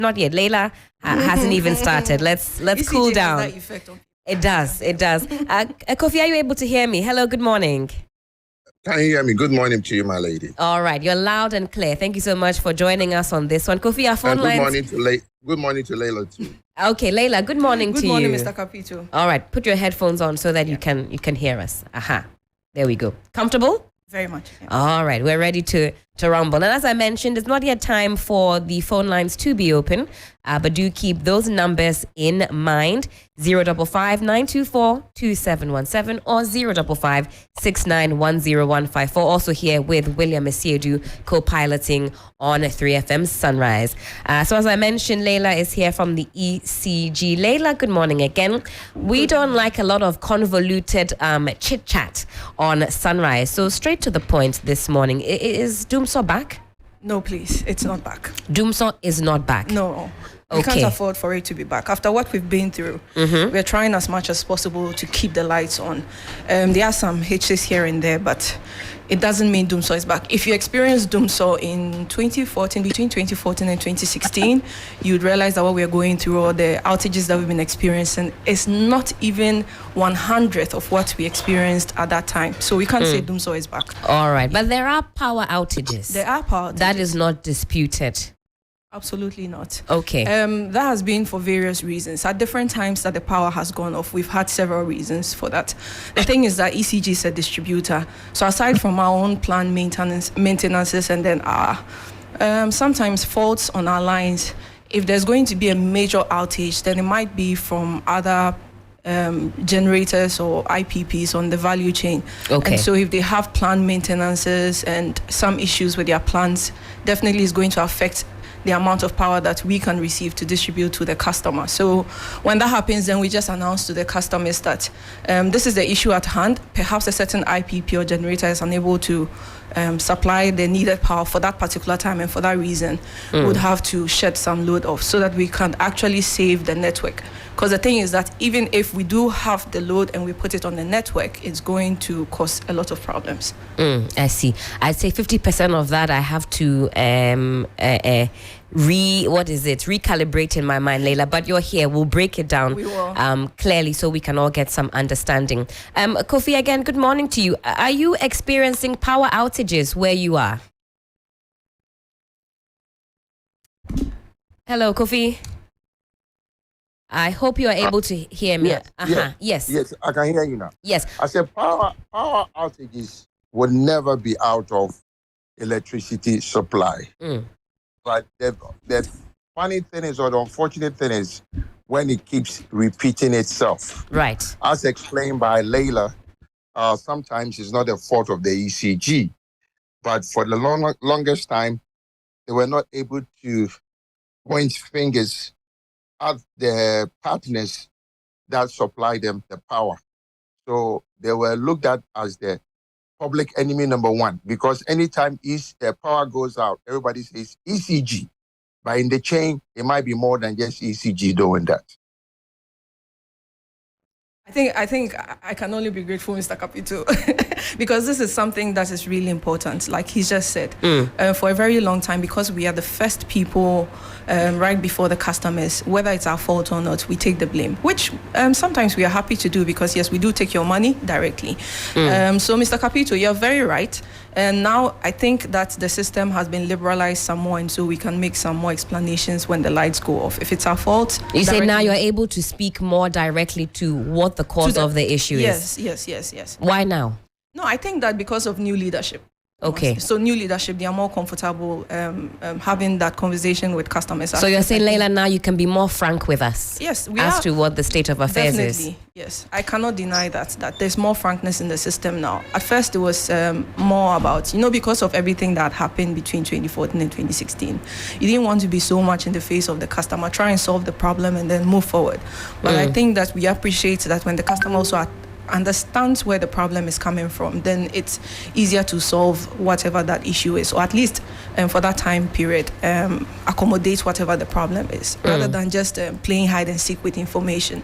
Not yet. Layla hasn't even started. Let's cool down. Has that effect on It does. Kofi, are you able to hear me? Hello, good morning. Can you hear me? Good morning to you, my lady. All right, you're loud and clear. Thank you so much for joining us on this one. Kofi, our phone lines. Good morning to Layla too. Okay, Layla, good morning to you. Good morning, Mr. Capito. All right, put your headphones on so that you can hear us. Aha. There we go. Comfortable? Very much. Yeah. All right, we're ready to rumble. And as I mentioned, it's not yet time for the phone lines to be open, but do keep those numbers in mind. 055 924 2717 or 055 6910154. Also here with William Esiedu, co-piloting on 3FM Sunrise. So as I mentioned, Layla is here from the ECG. Layla, good morning again. We don't like a lot of convoluted chit-chat on Sunrise. So straight to the point this morning. Is Dumsor back? No, please. It's not back. Dumsor is not back? No. We can't afford for it to be back. After what we've been through, we're trying as much as possible to keep the lights on. There are some hitches here and there, but it doesn't mean Dumsor is back. If you experienced Dumsor in 2014, between 2014 and 2016, you'd realize that what we're going through, or the outages that we've been experiencing, is not even 1/100th of what we experienced at that time. So we can't say Dumsor is back. All right, but there are power outages. There are power outages. That is not disputed. Absolutely not. Okay. That has been for various reasons. At different times that the power has gone off, we've had several reasons for that. The thing is that ECG is a distributor. So aside from our own planned maintenances and then our sometimes faults on our lines, if there's going to be a major outage, then it might be from other generators or IPPs on the value chain. Okay. And so if they have planned maintenances and some issues with their plans, definitely is going to affect the amount of power that we can receive to distribute to the customer. So when that happens, then we just announce to the customers that this is the issue at hand. Perhaps a certain IPP or generator is unable to supply the needed power for that particular time, and for that reason, would have to shed some load off so that we can actually save the network. Because the thing is that even if we do have the load and we put it on the network, it's going to cause a lot of problems. I see. I'd say 50% of that I have to recalibrate in my mind, Layla. But you're here. We'll break it down clearly so we can all get some understanding. Kofi, again, good morning to you. Are you experiencing power outages where you are? Hello, Kofi. I hope you are able to hear me. Yes, I can hear you now. Yes. I said power outages will never be out of electricity supply. But the funny thing is, or the unfortunate thing is, when it keeps repeating itself. Right. As explained by Layla, sometimes it's not the fault of the ECG. But for the longest time, they were not able to point fingers at the partners that supply them the power. So they were looked at as the public enemy number one, because anytime the power goes out, everybody says ECG. But in the chain, it might be more than just ECG doing that. I think I can only be grateful, Mr. Capito, because this is something that is really important. Like he just said, for a very long time, because we are the first people right before the customers, whether it's our fault or not, we take the blame, which sometimes we are happy to do, because yes, we do take your money directly. So Mr. Capito, you're very right. And now I think that the system has been liberalized some more, and so we can make some more explanations when the lights go off. If it's our fault... You say now you're able to speak more directly to what the cause of the issue is. Yes. Why now? No, I think that because of new leadership. Okay. So new leadership, they are more comfortable having that conversation with customers. So you're saying, Layla, now you can be more frank with us. Yes, we as to what the state of affairs definitely, is. Yes, I cannot deny that there's more frankness in the system now. At first, it was more about, because of everything that happened between 2014 and 2016. You didn't want to be so much in the face of the customer, try and solve the problem and then move forward. But I think that we appreciate that when the customer also understands where the problem is coming from, then it's easier to solve whatever that issue is, or at least for that time period, accommodate whatever the problem is, rather than just playing hide and seek with information.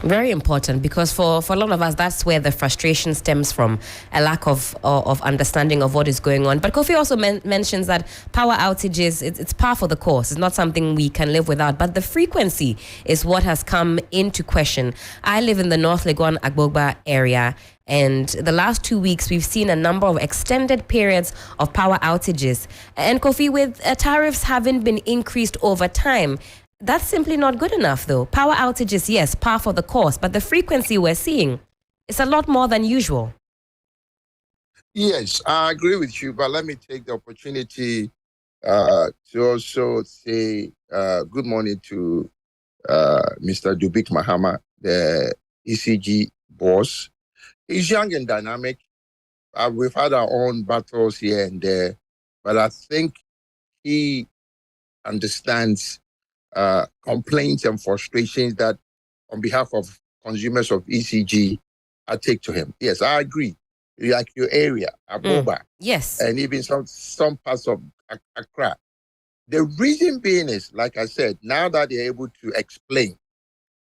Very important, because for a lot of us, that's where the frustration stems from, a lack of understanding of what is going on. But Kofi also mentions that power outages, it's par for the course. It's not something we can live without, but the frequency is what has come into question. I live in the North Legon Agbogba area, and the last 2 weeks, we've seen a number of extended periods of power outages. And Kofi, with tariffs having been increased over time, that's simply not good enough, though. Power outages, yes, par for the course, but the frequency we're seeing is a lot more than usual. Yes, I agree with you, but let me take the opportunity to also say good morning to Mr. Dubik Mahama, the ECG boss. He's young and dynamic. We've had our own battles here and there, but I think he understands complaints and frustrations that, on behalf of consumers of ECG, I take to him. Yes, I agree. Like your area, Agbogba, yes, and even some parts of Accra. The reason being is, like I said, now that they're able to explain,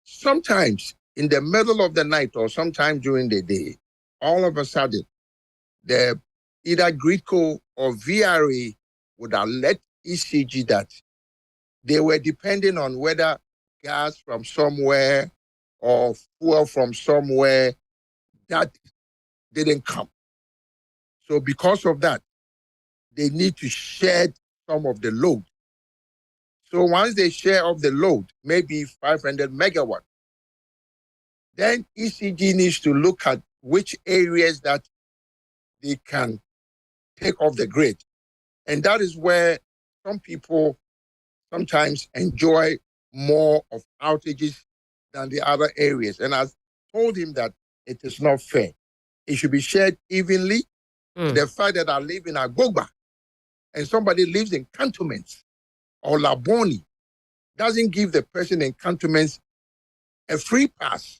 sometimes in the middle of the night or sometime during the day, all of a sudden, either GRIDCO or VRA would alert ECG that they were depending on whether gas from somewhere or fuel from somewhere that didn't come. So because of that, they need to shed some of the load. So once they share off the load, maybe 500 megawatt, then ECG needs to look at which areas that they can take off the grid. And that is where some people sometimes enjoy more of outages than the other areas. And I told him that it is not fair. It should be shared evenly. The fact that I live in Agbogba and somebody lives in Cantonments or Laboni doesn't give the person in Cantonments a free pass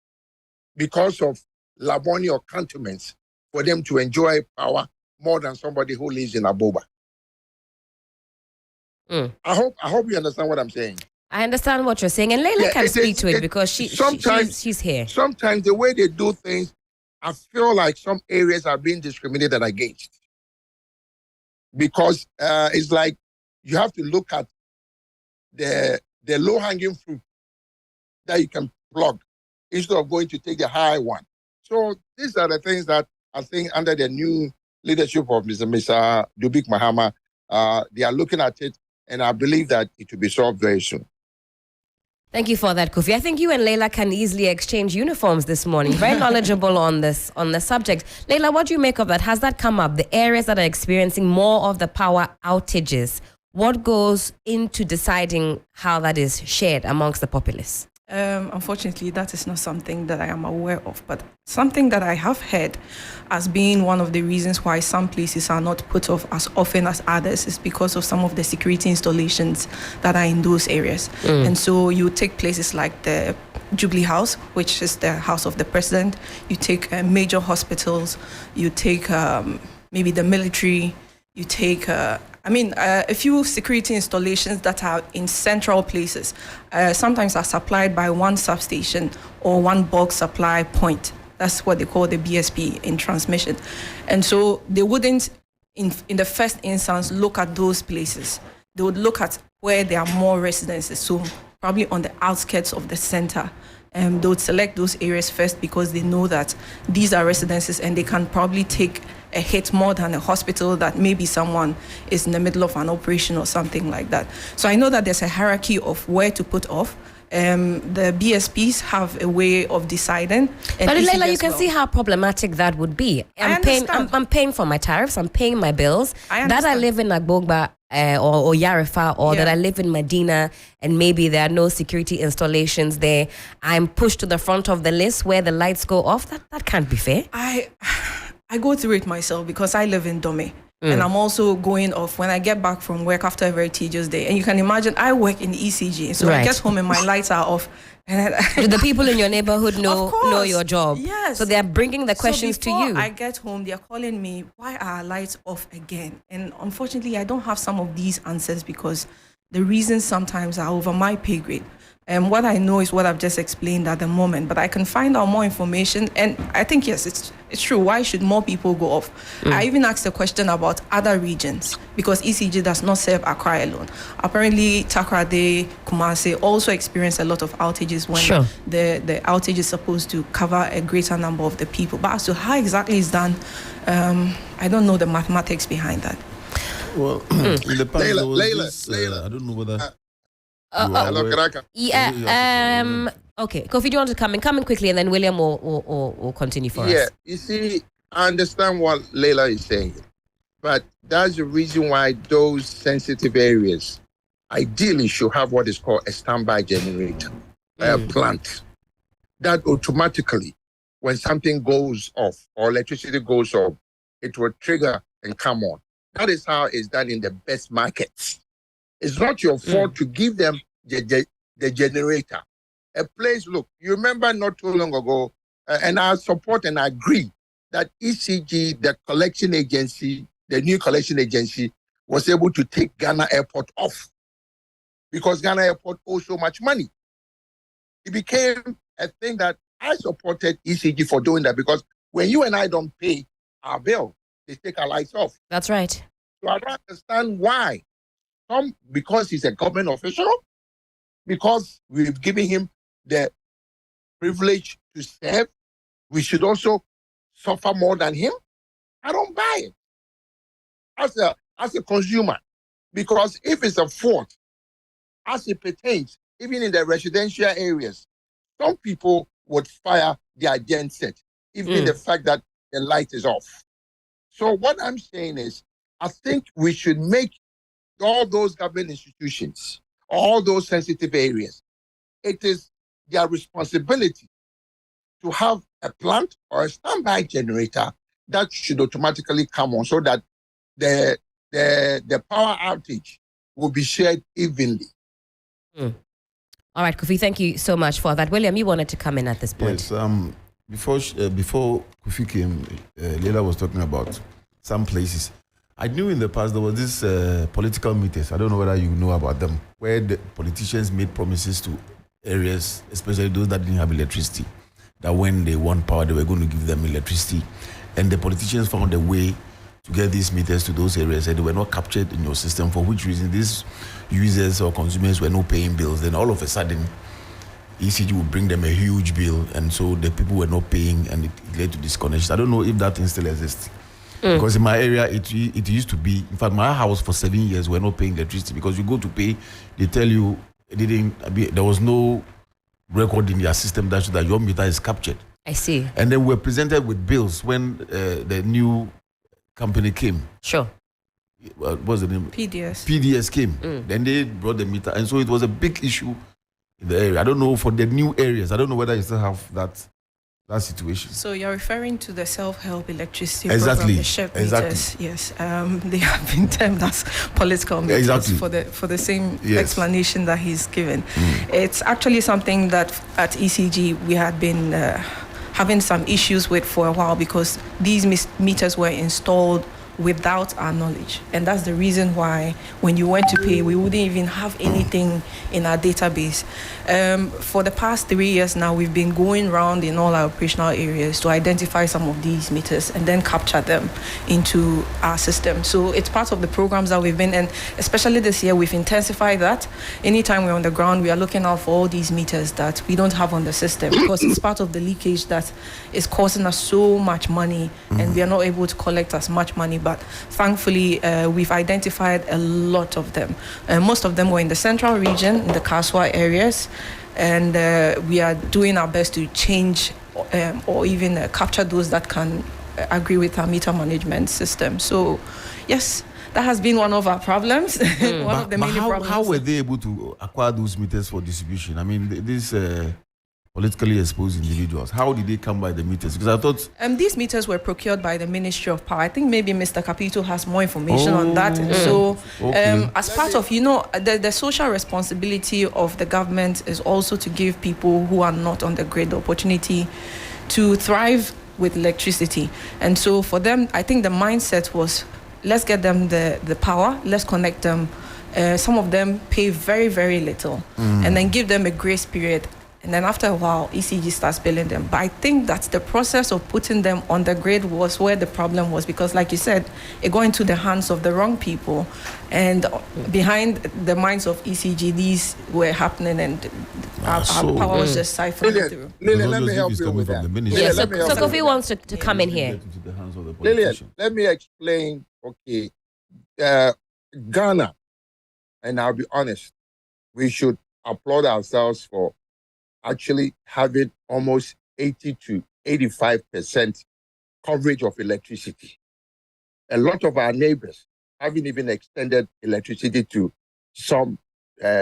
because of Laboni or Cantonments for them to enjoy power more than somebody who lives in Agbogba. I hope you understand what I'm saying. I understand what you're saying, and Leila can speak to it because she's here. Sometimes the way they do things, I feel like some areas are being discriminated against. Because it's like you have to look at the low-hanging fruit that you can plug instead of going to take the high one. So these are the things that I think under the new leadership of Mr. Dubik Mahama, they are looking at it, and I believe that it will be solved very soon. Thank you for that, Kofi. I think you and Leila can easily exchange uniforms this morning. Very knowledgeable on the subject. Leila, what do you make of that? Has that come up? The areas that are experiencing more of the power outages, what goes into deciding how that is shared amongst the populace? Unfortunately, that is not something that I am aware of, but something that I have heard as being one of the reasons why some places are not put off as often as others is because of some of the security installations that are in those areas. And so you take places like the Jubilee House, which is the house of the president, you take major hospitals, you take maybe the military, you take a few security installations that are in central places, sometimes are supplied by one substation or one bulk supply point. That's what they call the BSP in transmission. And so they wouldn't, in the first instance, look at those places. They would look at where there are more residences, so probably on the outskirts of the center. They would select those areas first because they know that these are residences and they can probably take a hit more than a hospital that maybe someone is in the middle of an operation or something like that. So I know that there's a hierarchy of where to put off. The BSPs have a way of deciding. But Leila, you can see how problematic that would be. I'm paying for my tariffs, I'm paying my bills. That I live in Agbogba or Yarifa, or that I live in Medina, and maybe there are no security installations there. I'm pushed to the front of the list where the lights go off. That can't be fair. I go through it myself because I live in Dome. And I'm also going off when I get back from work after a very tedious day. And you can imagine I work in the ECG. So I get home and my lights are off. Do the people in your neighborhood know your job? Yes. So they're bringing the questions to you. I get home, they're calling me, why are our lights off again? And unfortunately, I don't have some of these answers because the reasons sometimes are over my pay grade. What I know is what I've just explained at the moment, but I can find out more information. And I think, yes, it's true. Why should more people go off? I even asked a question about other regions, because ECG does not serve Accra alone. Apparently, Takoradi, Kumasi also experience a lot of outages when the outage is supposed to cover a greater number of the people. But as to how exactly it's done, I don't know the mathematics behind that. Well, in the past, Layla, I don't know whether... Okay, Kofi, do you want to come in quickly, and then William will continue for us? Yeah, you see, I understand what Layla is saying, but that's the reason why those sensitive areas ideally should have what is called a standby generator, a plant that automatically, when something goes off or electricity goes off, it will trigger and come on. That is how it's done in the best markets. It's not your fault to give them the generator. A place, look, you remember not too long ago, and I support and I agree that ECG, the collection agency, the new collection agency, was able to take Ghana Airport off because Ghana Airport owes so much money. It became a thing that I supported ECG for doing that, because when you and I don't pay our bill, they take our lights off. That's right. So I don't understand why. Because he's a government official, because we've given him the privilege to serve, we should also suffer more than him. I don't buy it as a consumer, because if it's a fault, as it pertains, even in the residential areas, some people would fire their genset, even the fact that the light is off. So what I'm saying is, I think we should make all those government institutions, all those sensitive areas, it is their responsibility to have a plant or a standby generator that should automatically come on, so that the power outage will be shared evenly. All right, Kofi, thank you so much for that. William, you wanted to come in at this point. Yes, before Kofi came, Leila was talking about some places. I knew in the past there was this political meters. I don't know whether you know about them, where the politicians made promises to areas, especially those that didn't have electricity, that when they want power, they were going to give them electricity. And the politicians found a way to get these meters to those areas, and they were not captured in your system, for which reason these users or consumers were not paying bills. Then all of a sudden, ECG would bring them a huge bill, and so the people were not paying, and it led to disconnection. I don't know if that thing still exists. Because in my area, it used to be, in fact, my house for 7 years, we're not paying electricity, because you go to pay, they tell you there was no record in their system that shows that your meter is captured. I see. And then we're presented with bills when the new company came. Sure. What was the name? PDS came. Then they brought the meter, and so it was a big issue in the area. I don't know for the new areas. I don't know whether you still have that situation. So you're referring to the self-help electricity exactly. program, the SHEP meters. Yes, they have been termed as political meters for the same explanation that he's given. It's actually something that at ECG we had been having some issues with for a while, because these meters were installed without our knowledge, and that's the reason why when you went to pay, we wouldn't even have anything in our database. For the past 3 years now, we've been going around in all our operational areas to identify some of these meters and then capture them into our system. So it's part of the programs that we've been, and especially this year, we've intensified that. Anytime we're on the ground, we are looking out for all these meters that we don't have on the system, because it's part of the leakage that is causing us so much money, and we are not able to collect as much money. But thankfully, we've identified a lot of them. Most of them were in the central region, in the Kaswa areas, and we are doing our best to change or even capture those that can agree with our meter management system. So, yes, that has been one of our problems. One of the main problems. How were they able to acquire those meters for distribution? I mean, these politically exposed individuals, how did they come by the meters? Because I thought these meters were procured by the Ministry of Power. I think maybe Mr. Capito has more information on that. And so as part of, the social responsibility of the government is also to give people who are not on the grid the opportunity to thrive with electricity. And so for them, I think the mindset was, let's get them the power, let's connect them Some of them pay very, very little, and then give them a grace period. And then after a while, ECG starts billing them. But I think that the process of putting them on the grid was where the problem was, because like you said, it got into the hands of the wrong people. And behind the minds of ECG, these were happening, and our power was just siphoned through. Lillian, let me help you with that. Yes, so, let me help you. Kofi wants to come in here. Lillian, let me explain. Okay, Ghana, and I'll be honest, we should applaud ourselves for actually having almost 80 to 85% coverage of electricity. A lot of our neighbors haven't even extended electricity to some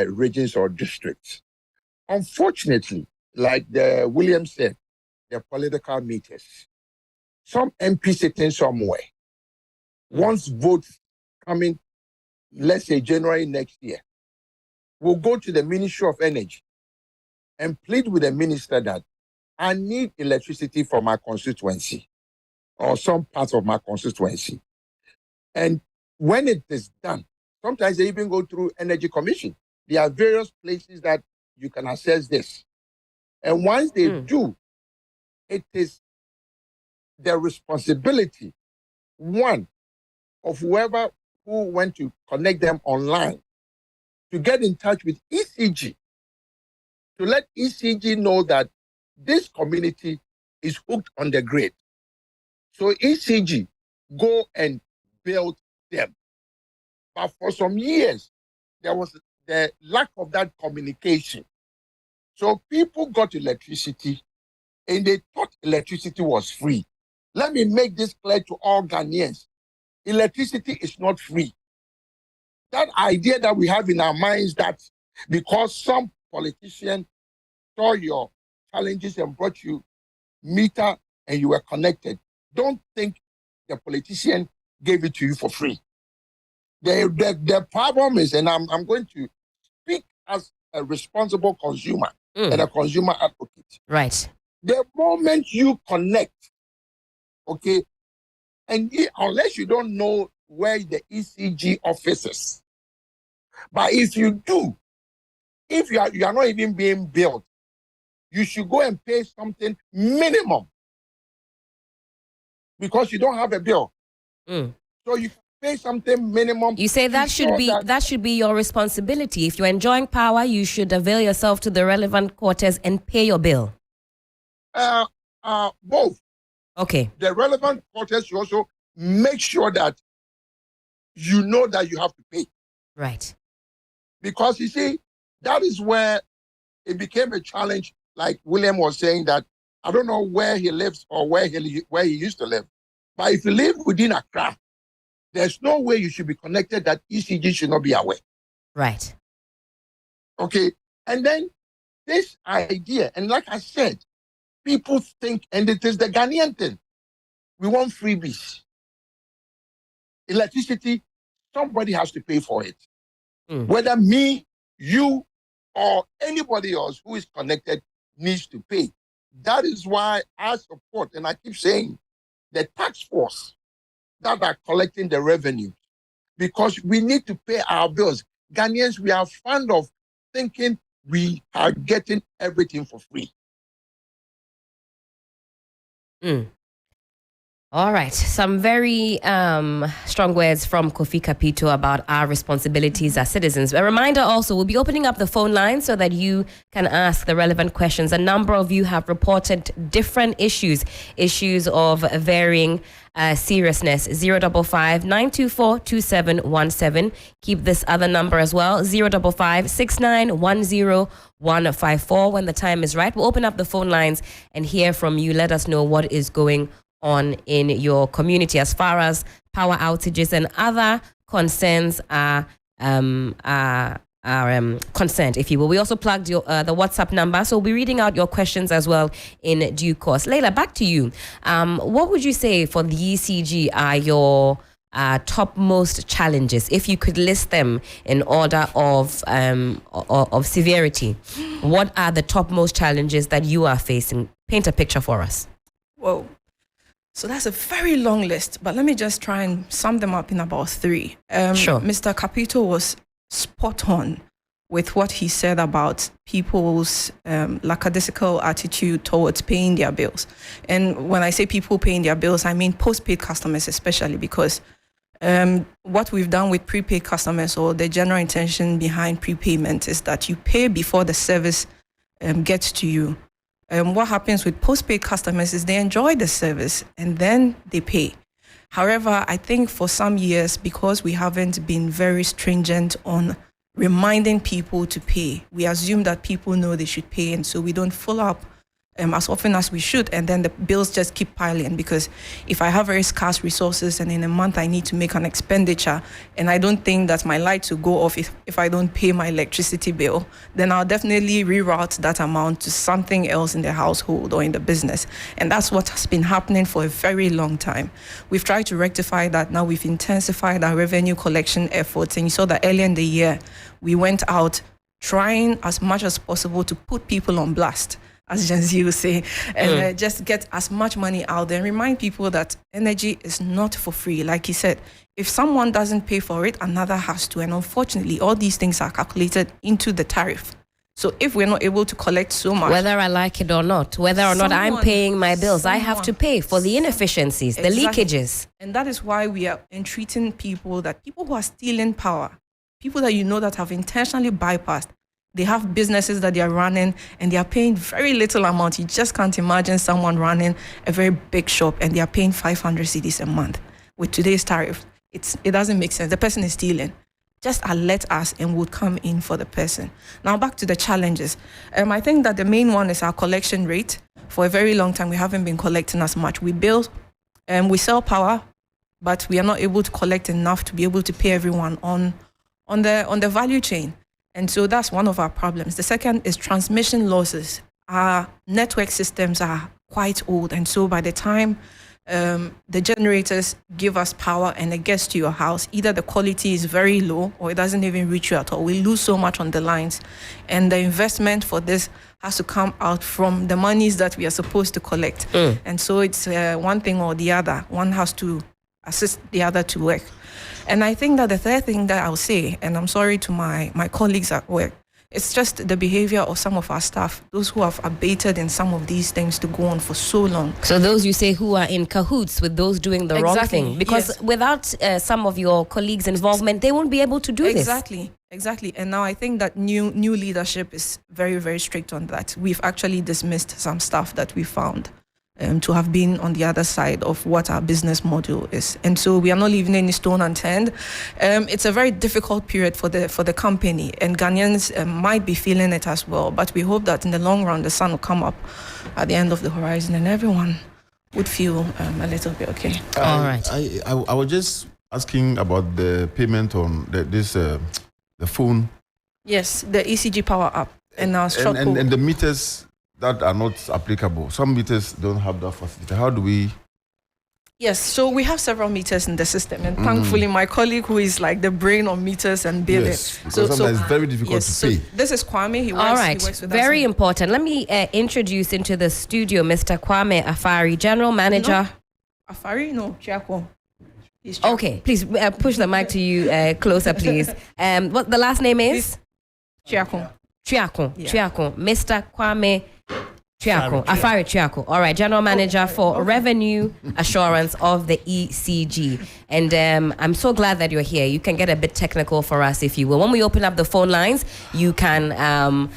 regions or districts. Unfortunately, like William said, the political meters. Some MP sitting somewhere, once votes coming, let's say January next year, will go to the Ministry of Energy and plead with the minister that I need electricity for my constituency or some parts of my constituency. And when it is done, sometimes they even go through Energy Commission. There are various places that you can access this. And once they do, it is the responsibility, one, of whoever who went to connect them online to get in touch with ECG, to let ECG know that this community is hooked on the grid. So ECG go and build them. But for some years, there was the lack of that communication. So people got electricity and they thought electricity was free. Let me make this clear to all Ghanaians. Electricity is not free. That idea that we have in our minds that because some politician saw your challenges and brought you meter and you were connected, don't think the politician gave it to you for free. The problem is, and I'm going to speak as a responsible consumer and a consumer advocate. Right. The moment you connect, okay, and unless you don't know where the ECG office is, but if you do, if you are not even being billed, you should go and pay something minimum because you don't have a bill. So you pay something minimum. You say that should be your responsibility. If you're enjoying power, you should avail yourself to the relevant quarters and pay your bill. Both. Okay. The relevant quarters, you also make sure that you know that you have to pay. Right. Because you see, that is where it became a challenge. Like William was saying that I don't know where he lives or where he used to live, but if you live within Accra, there's no way you should be connected that ECG should not be aware. Right. Okay. And then this idea, and like I said, people think, and it is the Ghanaian thing, we want freebies. Electricity, somebody has to pay for it. Whether me, you, or anybody else who is connected needs to pay. That is why I support, and I keep saying, the tax force that are collecting the revenue, because we need to pay our bills. Ghanaians, we are fond of thinking we are getting everything for free. All right. Some very strong words from Kofi Kapito about our responsibilities as citizens. A reminder also, we'll be opening up the phone line so that you can ask the relevant questions. A number of you have reported different issues of varying seriousness. 055-924-2717. Keep this other number as well, 055-6910-154. When the time is right, we'll open up the phone lines and hear from you. Let us know what is going on in your community as far as power outages and other concerns are concerned, if you will. We also plugged the WhatsApp number, so we'll be reading out your questions as well in due course. Leila, back to you. What would you say for the ECG are your topmost challenges, if you could list them in order of severity? What are the topmost challenges that you are facing? Paint a picture for us. Whoa. So that's a very long list, but let me just try and sum them up in about 3. Sure. Mr. Kapito was spot on with what he said about people's lackadaisical attitude towards paying their bills. And when I say people paying their bills, I mean postpaid customers especially, because what we've done with prepaid customers, or the general intention behind prepayment, is that you pay before the service gets to you. What happens with postpaid customers is they enjoy the service and then they pay. However, I think for some years, because we haven't been very stringent on reminding people to pay, we assume that people know they should pay, and so we don't follow up as often as we should, and then the bills just keep piling. Because if I have very scarce resources and in a month I need to make an expenditure, and I don't think that my lights will go off if I don't pay my electricity bill, then I'll definitely reroute that amount to something else in the household or in the business. And that's what has been happening for a very long time. We've tried to rectify that. Now we've intensified our revenue collection efforts, and you saw that earlier in the year we went out trying as much as possible to put people on blast, as Gen Z will say, and just get as much money out there and remind people that energy is not for free. Like he said, if someone doesn't pay for it, another has to. And unfortunately, all these things are calculated into the tariff. So if we're not able to collect so much, whether I like it or not, whether or not I'm paying my bills, I have to pay for the inefficiencies, the leakages. And that is why we are entreating people who are stealing power, people that you know that have intentionally bypassed. They have businesses that they are running and they are paying very little amount. You just can't imagine someone running a very big shop and they are paying 500 cedis a month. With today's tariff, it doesn't make sense. The person is stealing. Just alert us and we'll come in for the person. Now back to the challenges. I think that the main one is our collection rate. For a very long time, we haven't been collecting as much. We build and we sell power, but we are not able to collect enough to be able to pay everyone on the value chain. And so that's one of our problems. The second is transmission losses. Our network systems are quite old. And so by the time the generators give us power and it gets to your house, either the quality is very low or it doesn't even reach you at all. We lose so much on the lines. And the investment for this has to come out from the monies that we are supposed to collect. And so it's one thing or the other. One has to assist the other to work. And I think that the third thing that I'll say, and I'm sorry to my colleagues at work, it's just the behavior of some of our staff, those who have abated in some of these things to go on for so long. So those you say who are in cahoots with those doing the wrong thing. Because without some of your colleagues' involvement, they won't be able to do this. Exactly. And now I think that new leadership is very, very strict on that. We've actually dismissed some staff that we found to have been on the other side of what our business model is. And so we are not leaving any stone unturned. It's a very difficult period for the company, and Ghanaians might be feeling it as well. But we hope that in the long run, the sun will come up at the end of the horizon and everyone would feel a little bit okay. All right. I was just asking about the payment on the phone. Yes, the ECG Power app and our short code. And the meters that are not applicable. Some meters don't have that facility. How do we? Yes, so we have several meters in the system, and thankfully my colleague who is like the brain on meters and billing. Yes, because sometimes it's very difficult to pay. So this is Kwame. He works with very us. important. Let me introduce into the studio Mr. Kwame Afari, General Manager. No, Afari? No, Chiako. Okay, please push the mic to you closer, please. What the last name is? Chiako. Chiako. Mr. Kwame Afari Chiako. All right, General Manager for Revenue Assurance of the ECG. And I'm so glad that you're here. You can get a bit technical for us if you will. When we open up the phone lines, you can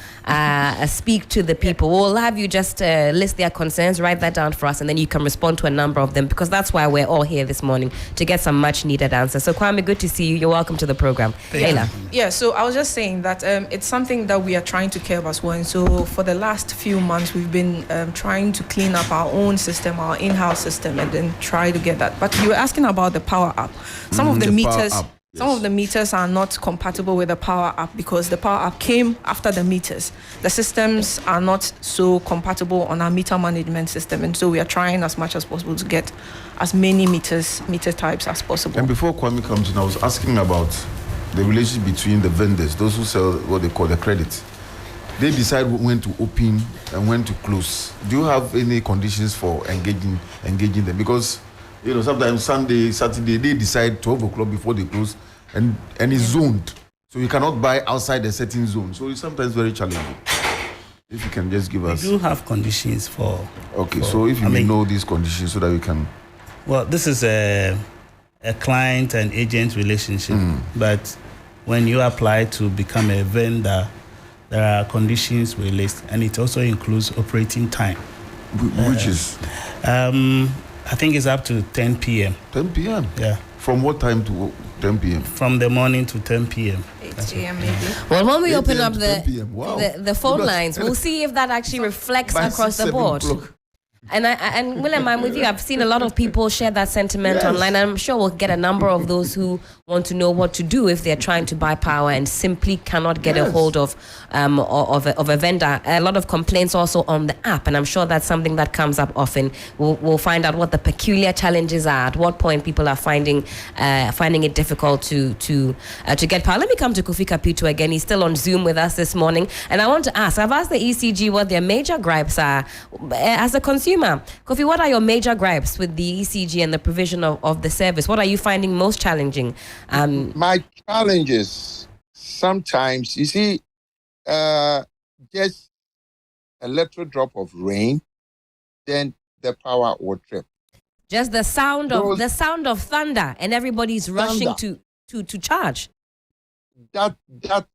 speak to the people. We'll have you just list their concerns, write that down for us, and then you can respond to a number of them, because that's why we're all here this morning, to get some much needed answers. So Kwame, good to see you. You're welcome to the program. Leila. Yeah, so I was just saying that it's something that we are trying to curb as well. And so for the last few months, we've been trying to clean up our own system, our in-house system, and then try to get that. But you were asking about the Power App. Some of the meters... Some of the meters are not compatible with the Power App because the Power App came after the meters. The systems are not so compatible on our meter management system, and so we are trying as much as possible to get as many meter types as possible. And before Kwame comes in, I was asking about the relationship between the vendors, those who sell what they call the credit. They decide when to open and when to close. Do you have any conditions for engaging them? Because sometimes Sunday, Saturday, they decide 12 o'clock before they close, and it's zoned. So you cannot buy outside the setting zone. So it's sometimes very challenging. If you can just give us. We do have conditions for. Okay, so if you know these conditions so that we can. Well, this is a client and agent relationship, but when you apply to become a vendor, there are conditions we list, and it also includes operating time. Which is? I think it's up to 10 p.m. 10 p.m.? Yeah. From what time to 10 p.m.? From the morning to 10 p.m. 8 a.m. maybe. Well, when we open 8 up Wow. the phone lines, we'll see if that actually reflects By across 6, the 7 board. o'clock. And William, I'm with you. I've seen a lot of people share that sentiment online. I'm sure we'll get a number of those who want to know what to do if they're trying to buy power and simply cannot get a hold of a vendor. A lot of complaints also on the app, and I'm sure that's something that comes up often. We'll find out what the peculiar challenges are. At what point people are finding it difficult to get power. Let me come to Kofi Kapito again. He's still on Zoom with us this morning, and I want to ask. I've asked the ECG what their major gripes are as a consumer. Kofi, what are your major gripes with the ECG and the provision of the service? What are you finding most challenging? My challenges sometimes, you see, just a little drop of rain, then the power will trip. Just the sound of thunder, and everybody's rushing to charge. That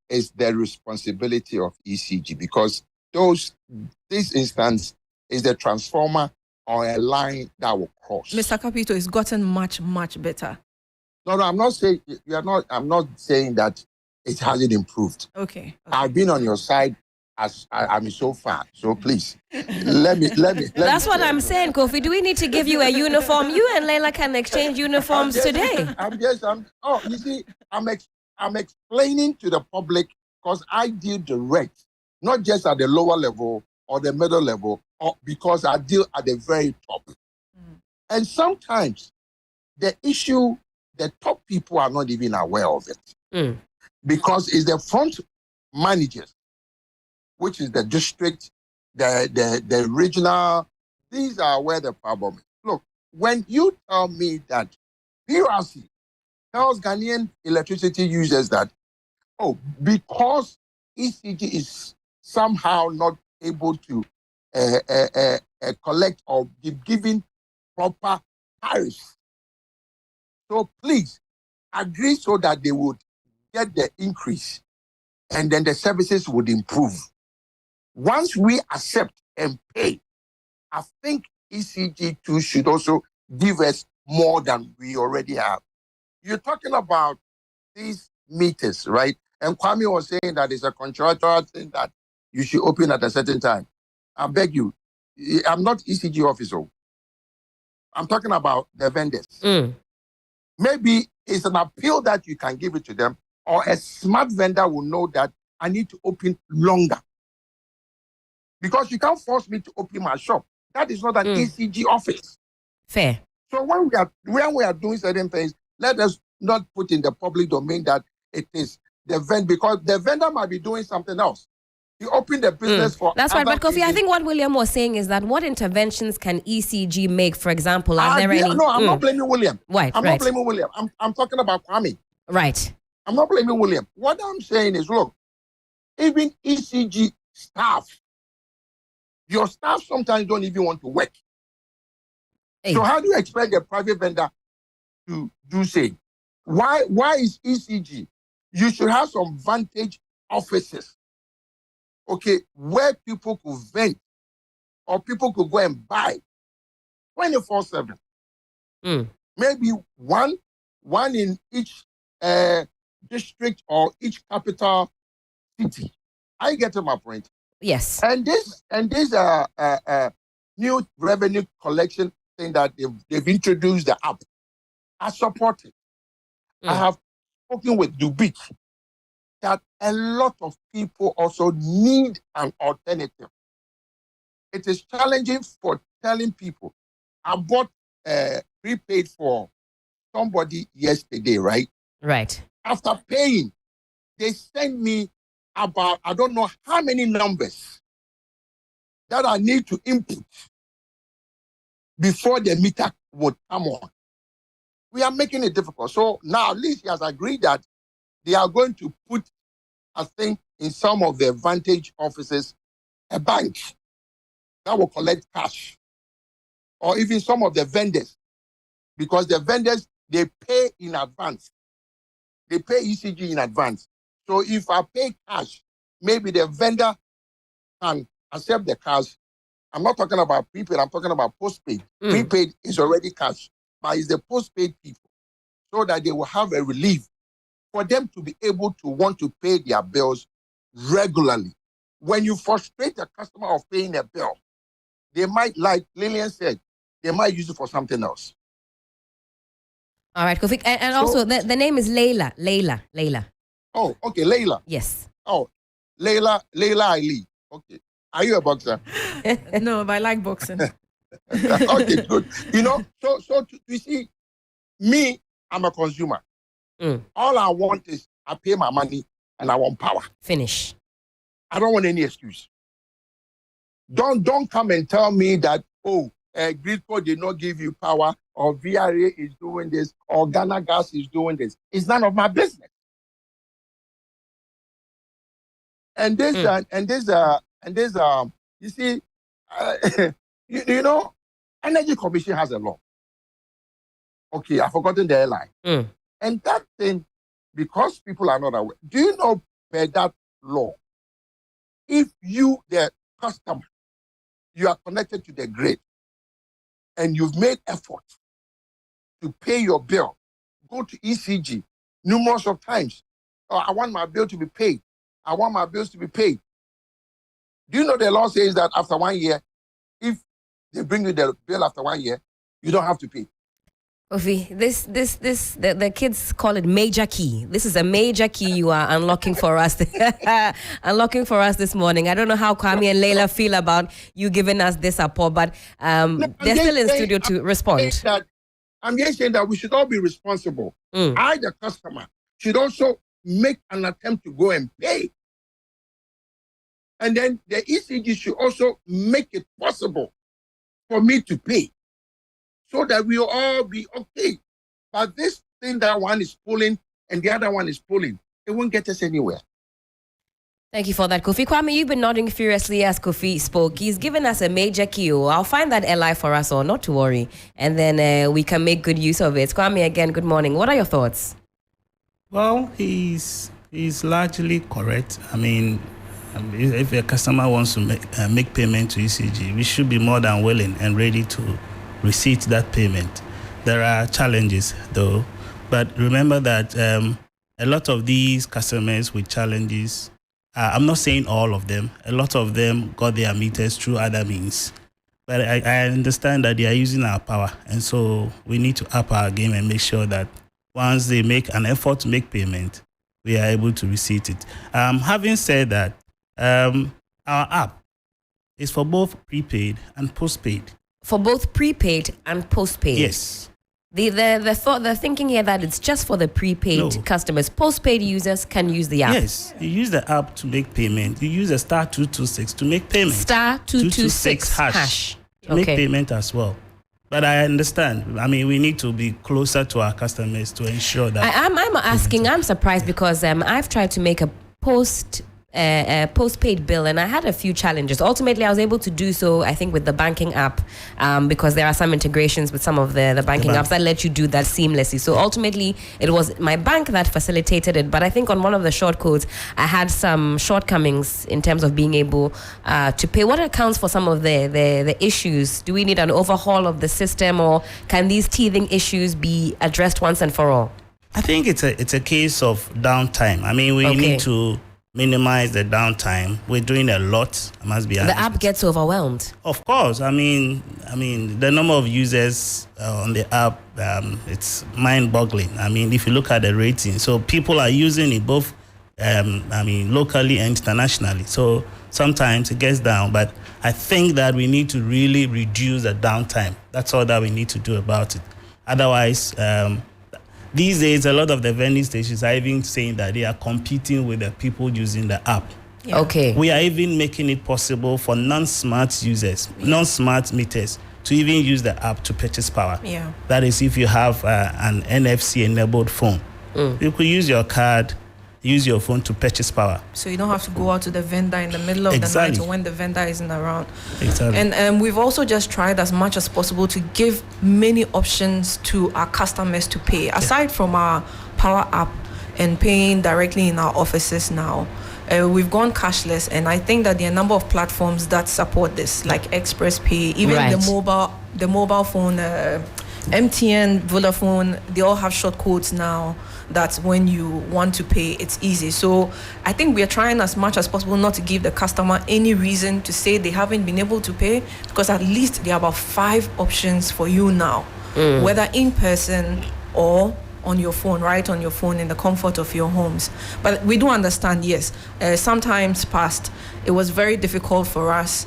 is the responsibility of ECG, because this instance is the transformer or a line that will cross. Mr. Kapito, it's gotten much, much better. No, I'm not saying I'm not saying that it hasn't improved. Okay. I've been on your side as I'm so far. So please, let me. That's what I'm saying, Kofi. Do we need to give you a uniform? You and Leila can exchange uniforms today. You see, I'm explaining to the public because I deal direct, not just at the lower level or the middle level, or because I deal at the very top. And sometimes the top people are not even aware of it. Because it's the front managers, which is the district, the regional, these are where the problem is. Look, when you tell me that PRC tells Ghanaian electricity users that, because ECG is somehow not able to collect or be given proper tariffs. So please agree so that they would get the increase and then the services would improve. Once we accept and pay, I think ECG2 should also give us more than we already have. You're talking about these meters, right? And Kwame was saying that it's a contractual thing that you should open at a certain time. I beg you, I'm not ECG officer. I'm talking about the vendors. Maybe it's an appeal that you can give it to them, or a smart vendor will know that I need to open longer. Because you can't force me to open my shop. That is not an ECG office. Fair. So when we are doing certain things, let us not put in the public domain that it is the vendor, because the vendor might be doing something else. You open the business for. That's right, but Kofi, cases. I think what William was saying is that what interventions can ECG make? For example, are there any? No, I'm not blaming William. Right, I'm right. not blaming William. I'm talking about Kwame. Right. I'm not blaming William. What I'm saying is, look, even ECG staff, your staff sometimes don't even want to work. Hey. So how do you expect a private vendor to do same? Why is ECG? You should have some vantage offices, okay, where people could vent or people could go and buy 24/7. Maybe one in each district or each capital city. I get to my point. Yes. And this new revenue collection thing that they've introduced, the app, I support it. I have spoken with Dubik that a lot of people also need an alternative. It is challenging for telling people. I bought prepaid for somebody yesterday, right? Right. After paying, they sent me about, I don't know how many numbers that I need to input before the meter would come on. We are making it difficult. So now at least he has agreed that they are going to put, I think, in some of the Vantage offices, a bank that will collect cash, or even some of the vendors, because the vendors, they pay in advance. They pay ECG in advance. So if I pay cash, maybe the vendor can accept the cash. I'm not talking about prepaid, I'm talking about postpaid. Prepaid is already cash, but it's the postpaid people, so that they will have a relief for them to be able to want to pay their bills regularly. When you frustrate a customer of paying a bill, they might, like Lillian said, they might use it for something else. All right, Kofi. And So- also, the name is Layla. Oh, okay, Layla. Yes. Oh, Layla Ali. Okay. Are you a boxer? No, but I like boxing. Okay, good. You know, you see, me, I'm a consumer. All I want is I pay my money and I want power. Finish. I don't want any excuse. Don't come and tell me that, Gridco did not give you power, or VRA is doing this, or Ghana Gas is doing this. It's none of my business. And this, you see, you know, Energy Commission has a law. Okay, I've forgotten the airline. And that thing, because people are not aware, do you know by that law, if you, the customer, you are connected to the grid and you've made effort to pay your bill, go to ECG numerous of times. Oh, I want my bill to be paid. I want my bills to be paid. Do you know the law says that after 1 year, if they bring you the bill after 1 year, you don't have to pay? Kofi, the kids call it major key. This is a major key you are unlocking for us. Unlocking for us this morning. I don't know how Kwame and Layla feel about you giving us this support, but they're still in studio to respond. I'm just saying that we should all be responsible. I, the customer, should also make an attempt to go and pay. And then the ECG should also make it possible for me to pay, so that we'll all be okay. But this thing that one is pulling and the other one is pulling, it won't get us anywhere. Thank you for that, Kofi. Kwame, you've been nodding furiously as Kofi spoke. He's given us a major key. I'll find that LI for us, or not to worry. And then we can make good use of it. Kwame, again, good morning. What are your thoughts? Well, he's largely correct. I mean, if a customer wants to make payment to ECG, we should be more than willing and ready to receive that payment. There are challenges, though. But remember that a lot of these customers with challenges, I'm not saying all of them, a lot of them got their meters through other means. But I understand that they are using our power. And so we need to up our game and make sure that once they make an effort to make payment, we are able to receive it. Having said that, our app is for both prepaid and postpaid. For both prepaid and postpaid? Yes. The thinking here that it's just for the prepaid customers. Postpaid users can use the app. Yes, you use the app to make payment. You use the *226 to make payment. *226 hash. To make payment as well. But I understand. I mean, we need to be closer to our customers to ensure that. I'm surprised because I've tried to make a postpaid bill and I had a few challenges. Ultimately, I was able to do so, I think, with the banking app because there are some integrations with some of the banking apps that let you do that seamlessly. So ultimately, it was my bank that facilitated it. But I think on one of the short codes, I had some shortcomings in terms of being able to pay. What accounts for some of the issues? Do we need an overhaul of the system, or can these teething issues be addressed once and for all? I think it's a case of downtime. I mean, we need to minimize the downtime. We're doing a lot, I must be honest. The app gets overwhelmed. Of course. I mean, the number of users on the app, it's mind-boggling. I mean, if you look at the rating, so people are using it both, locally and internationally. So sometimes it gets down, but I think that we need to really reduce the downtime. That's all that we need to do about it. Otherwise, these days, a lot of the vending stations are even saying that they are competing with the people using the app. Yeah. Okay. We are even making it possible for non-smart users, non-smart meters, to even use the app to purchase power. Yeah. That is, if you have an NFC-enabled phone. You could use your card use your phone to purchase power. So you don't have to go out to the vendor in the middle of Exactly. the night or when the vendor isn't around. Exactly. And we've also just tried as much as possible to give many options to our customers to pay. Aside from our Power app and paying directly in our offices now, we've gone cashless, and I think that there are a number of platforms that support this, like Express Pay, even Right. the mobile phone, MTN, Vodafone, they all have short codes now that when you want to pay, it's easy. So I think we are trying as much as possible not to give the customer any reason to say they haven't been able to pay, because at least there are about 5 options for you now, whether in person or on your phone, right on your phone in the comfort of your homes. But we do understand, yes, sometimes past, it was very difficult for us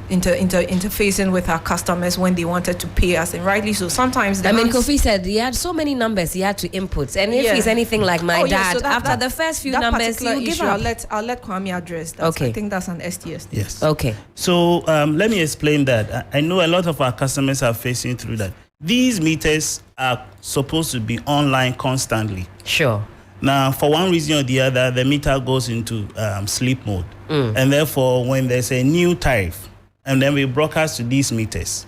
interfacing with our customers when they wanted to pay us, and rightly so. Sometimes Kofi said he had so many numbers he had to input, and if he's anything like my dad, so after the first few numbers, he'll give issue, up. I'll let Kwame address that. Okay. I think that's an STS. Yes. Okay. So let me explain that. I know a lot of our customers are facing through that. These meters are supposed to be online constantly. Sure. Now, for one reason or the other, the meter goes into sleep mode. And therefore, when there's a new tariff, and then we broadcast to these meters,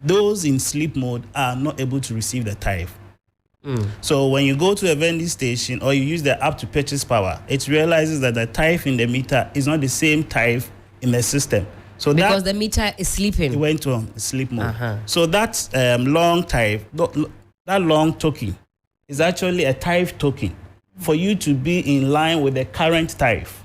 those in sleep mode are not able to receive the tariff. So when you go to a vending station or you use the app to purchase power, it realizes that the tariff in the meter is not the same tariff in the system. So Because that the meter is sleeping. it went to sleep mode. So that long tariff, that long token is actually a tariff token for you to be in line with the current tariff.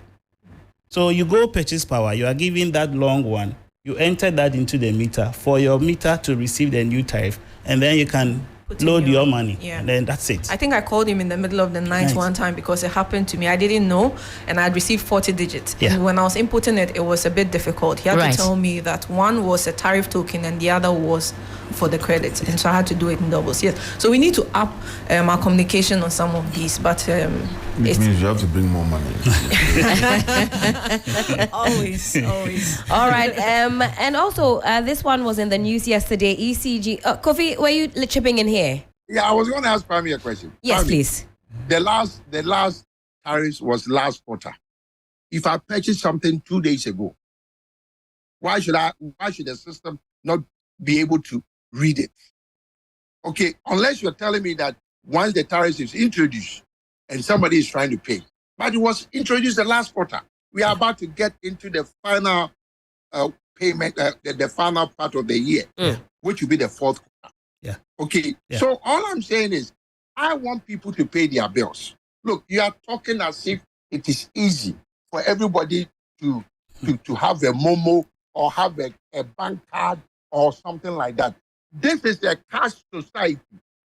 So you go purchase power, you are given that long one, you enter that into the meter for your meter to receive the new tariff, and then you can Put in load your- your money, yeah. and then that's it. I think I called him in the middle of the night Nice. one time because it happened to me. I didn't know, and I had received 40 digits. Yeah. And when I was inputting it, it was a bit difficult. He had Right. to tell me that one was a tariff token and the other was for the credit. And so I had to do it in doubles. Yes. So we need to up our communication on some of these, but It it's means you have to bring more money. always. All right. And also, this one was in the news yesterday. ECG. Kofi, were you chipping in here? Yeah, I was going to ask Kwame a question. Yes, Kwame, please. The last tariffs was last quarter. If I purchased something 2 days ago, why should the system not be able to read it? Okay, unless you're telling me that once the tariff is introduced and somebody is trying to pay, but it was introduced the last quarter. We are about to get into the final payment, the final part of the year, which will be the fourth quarter. Yeah. Okay. Yeah. So all I'm saying is, I want people to pay their bills. Look, you are talking as if it is easy for everybody to have a Momo or have a bank card or something like that. This is a cash society.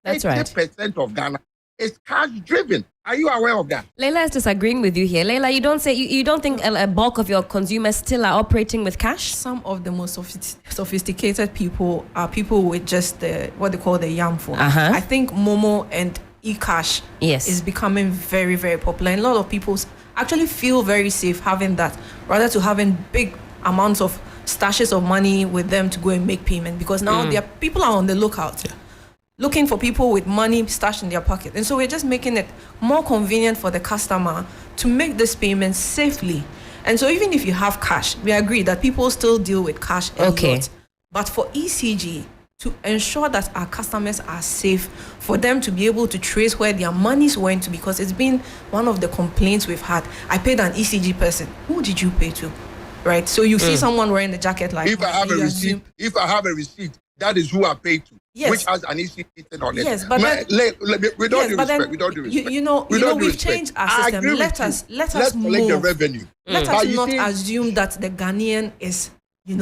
That's right. 80% of Ghana is cash driven. Are you aware of that? Leila is disagreeing with you here. Leila, you don't say you don't think a bulk of your consumers still are operating with cash? Some of the most sophisticated people are people with just what they call the YAM phone. I think Momo and eCash Yes. is becoming very, very popular. And a lot of people actually feel very safe having that, rather to having big amounts of stashes of money with them to go and make payment, because now people are on the lookout. Looking for people with money stashed in their pocket. And so we're just making it more convenient for the customer to make this payment safely. And so even if you have cash, we agree that people still deal with cash a lot. But for ECG, to ensure that our customers are safe, for them to be able to trace where their money's went to, because it's been one of the complaints we've had. I paid an ECG person. Who did you pay to? Right? So you see someone wearing the jacket like If I have a receipt, that is who I paid to. Yes. Which has an ECG on it. Yes, but we don't do respect. We don't do respect. We've changed our system. Let us Let's collect the move. revenue. Let us not assume that the Ghanaian is, the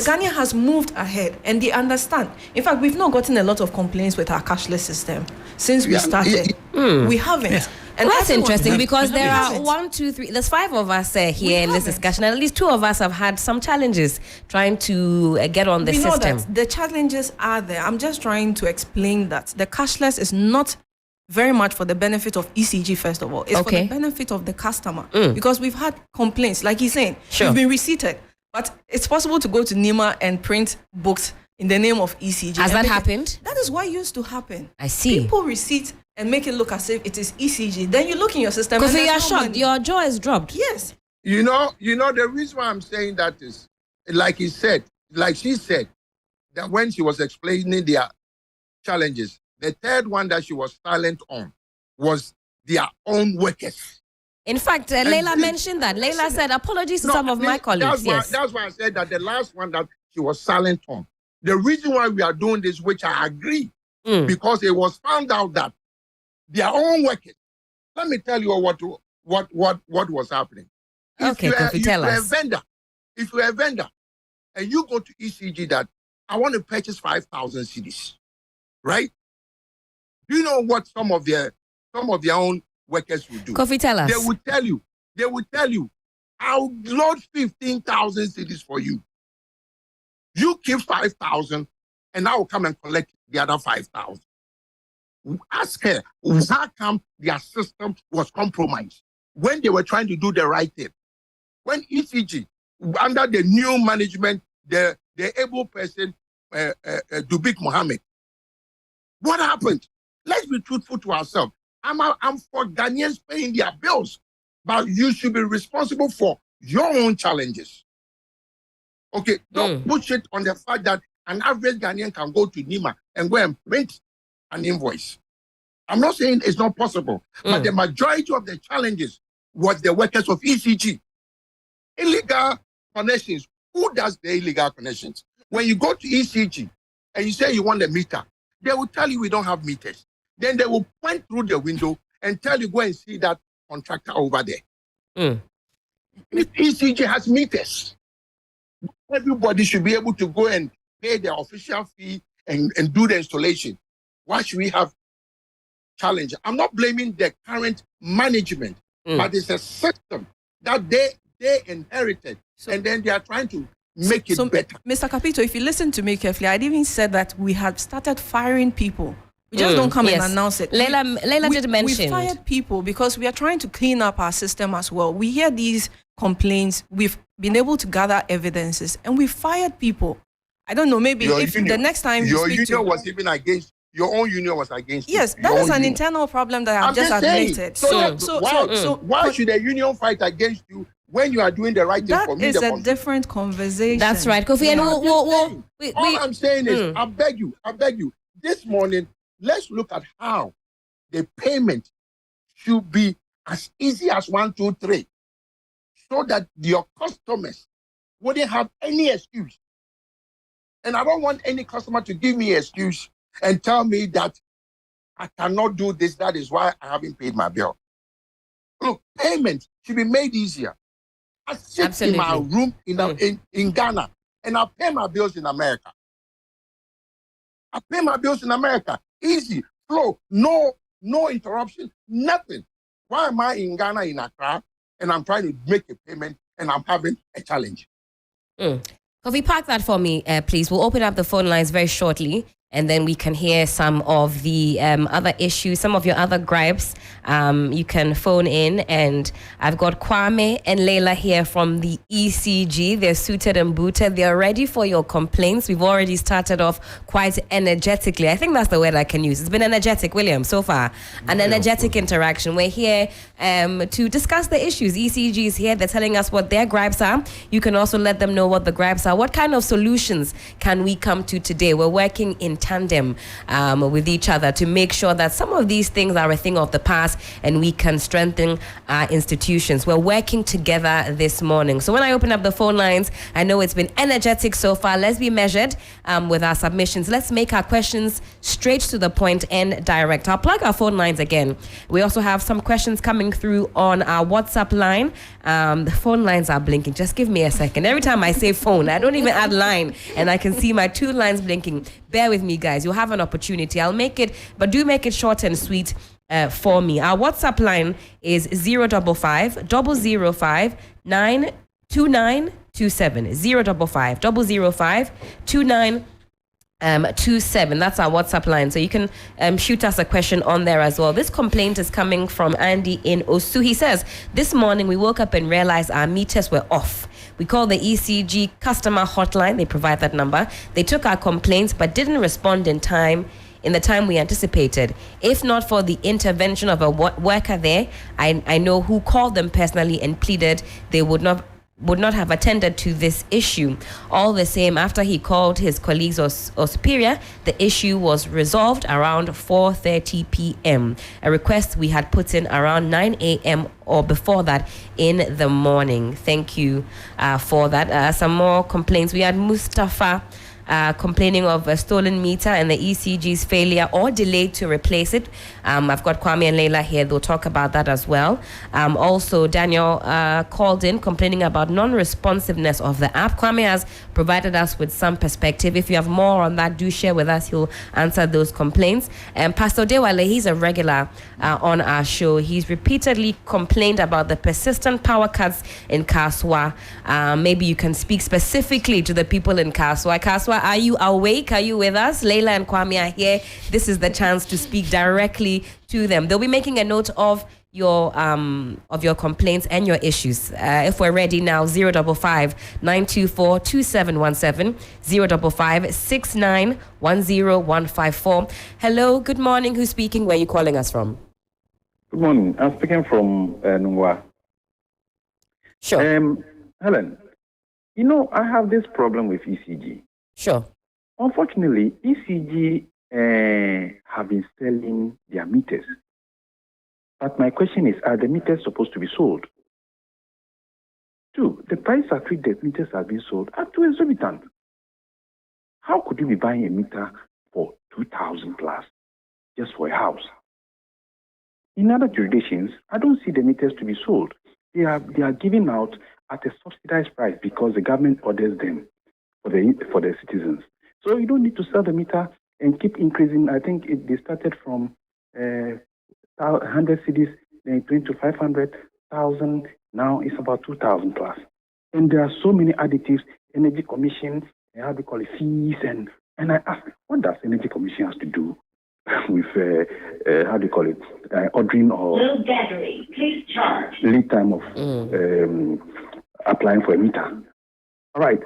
Ghanaian has moved ahead and they understand. In fact, we've not gotten a lot of complaints with our cashless system since we started. We haven't. Yeah. And Well, that's interesting because there are haven't. 1, 2, 3. There's 5 of us here in this haven't. discussion, and at least 2 of us have had some challenges trying to get on the We know system. that the challenges are there. I'm just trying to explain that the cashless is not very much for the benefit of ECG, first of all. It's for the benefit of the customer. Because we've had complaints, like he's saying, Sure. we've been receipted. But it's possible to go to Nima and print books in the name of ECG. Has and that make it- happened? That is what used to happen. I see. People receipt and make it look as if it is ECG. Then you look in your system. Kofi, and you're there's no shocked. money. Your jaw is dropped. Yes. You know, the reason why I'm saying that is, like she said, that when she was explaining their challenges, the third one that she was silent on was their own workers. In fact, Leila mentioned that. Leila said, apologies to some of my colleagues. That's why I said that the last one that she was silent on. The reason why we are doing this, which I agree, because it was found out that their own workers. Let me tell you what was happening. Okay, Kofi, tell us. If you're a vendor and you go to ECG that I want to purchase 5,000 CDs, right? Do you know what some of their own workers will do? Kofi, tell us. They will tell you, I'll load 15,000 CDs for you. You keep 5,000 and I will come and collect the other 5,000. Ask her, how come their system was compromised when they were trying to do the right thing? When ECG, under the new management, the able person, Dubik Mohammed, what happened? Let's be truthful to ourselves. I'm for Ghanaians paying their bills, but you should be responsible for your own challenges. Okay, don't push it on the fact that an average Ghanaian can go to Nima and go and print an invoice. I'm not saying it's not possible, but the majority of the challenges was the workers of ECG. Illegal connections. Who does the illegal connections? When you go to ECG and you say you want a meter, they will tell you we don't have meters. Then they will point through the window and tell you go and see that contractor over there. ECG has meters. Everybody should be able to go and pay their official fee and do the installation. Why should we have challenge? I'm not blaming the current management, but it's a system that they inherited, and then they are trying to make it better. Mr. Capito, if you listen to me carefully, I'd even said that we had started firing people. We just don't come and announce it. Leila did mention. We fired people because we are trying to clean up our system as well. We hear these complaints. We've been able to gather evidences, and we fired people. I don't know, maybe if the next time your union was even against, your own union was against. Yes, that is an internal problem that I've just admitted. Why should a union fight against you when you are doing the right thing for me? That is a different conversation. That's right, Kofi. And all I'm saying is, I beg you, this morning, let's look at how the payment should be as easy as 1, 2, 3, so that your customers wouldn't have any excuse. And I don't want any customer to give me an excuse and tell me that I cannot do this. That is why I haven't paid my bill. Look, payment should be made easier. I sit in my room in Ghana and I pay my bills in America. Easy, flow, no interruption, nothing. Why am I in Ghana, in Accra, and I'm trying to make a payment and I'm having a challenge? Kofi, park that for me, please. We'll open up the phone lines very shortly, and then we can hear some of the other issues, some of your other gripes. You can phone in, and I've got Kwame and Leila here from the ECG. They're suited and booted. They're ready for your complaints. We've already started off quite energetically. I think that's the word I can use. It's been energetic, William, so far. An energetic interaction. We're here to discuss the issues. ECG is here. They're telling us what their gripes are. You can also let them know what the gripes are. What kind of solutions can we come to today? We're working in tandem with each other to make sure that some of these things are a thing of the past and we can strengthen our institutions. We're working together this morning. So when I open up the phone lines, I know it's been energetic so far. Let's be measured with our submissions. Let's make our questions straight to the point and direct. I'll plug our phone lines again. We also have some questions coming through on our WhatsApp line. The phone lines are blinking. Just give me a second. Every time I say phone, I don't even add line, and I can see my 2 lines blinking. Bear with me, guys. You'll have an opportunity. I'll make it, but do make it short and sweet for me. Our WhatsApp line is 055 005 92927. 055 005 2927. That's our WhatsApp line. So you can shoot us a question on there as well. This complaint is coming from Andy in Osu. He says, this morning we woke up and realized our meters were off. We called the ECG customer hotline. They provide that number. They took our complaints but didn't respond in the time we anticipated. If not for the intervention of a worker there, I know who called them personally and pleaded they would not have attended to this issue. All the same, after he called his colleagues or superior, the issue was resolved around 4:30 p.m. A request we had put in around 9 a.m. or before that in the morning. Thank you for that. Some more complaints. We had Mustafa complaining of a stolen meter and the ECG's failure or delay to replace it. I've got Kwame and Leila here. They'll talk about that as well. Also, Daniel called in complaining about non-responsiveness of the app. Kwame has provided us with some perspective. If you have more on that, do share with us. He'll answer those complaints. And Pastor Dewale, he's a regular on our show. He's repeatedly complained about the persistent power cuts in Kaswa. Maybe you can speak specifically to the people in Kaswa. Kaswa, are you awake? Are you with us? Leila and Kwame are here. This is the chance to speak directly to them. They'll be making a note of your complaints and your issues. If we're ready now, 055-924-2717, 055-6910-154. Hello, good morning. Who's speaking? Where are you calling us from? Good morning. I'm speaking from Nungwa. Sure. Helen, I have this problem with ECG. Sure. Unfortunately, ECG have been selling their meters. But my question is, are the meters supposed to be sold? Two, the price at which the meters are being sold are too exorbitant. How could you be buying a meter for 2,000 plus just for a house? In other jurisdictions, I don't see the meters to be sold. They are given out at a subsidized price because the government orders them for the citizens. So you don't need to sell the meter and keep increasing. I think they started from 100 cities, then it went to 500,000. Now it's about 2,000 plus. And there are so many additives, Energy Commission, fees, and I ask, what does Energy Commission has to do with ordering or low battery, please charge lead time of applying for a meter? All right.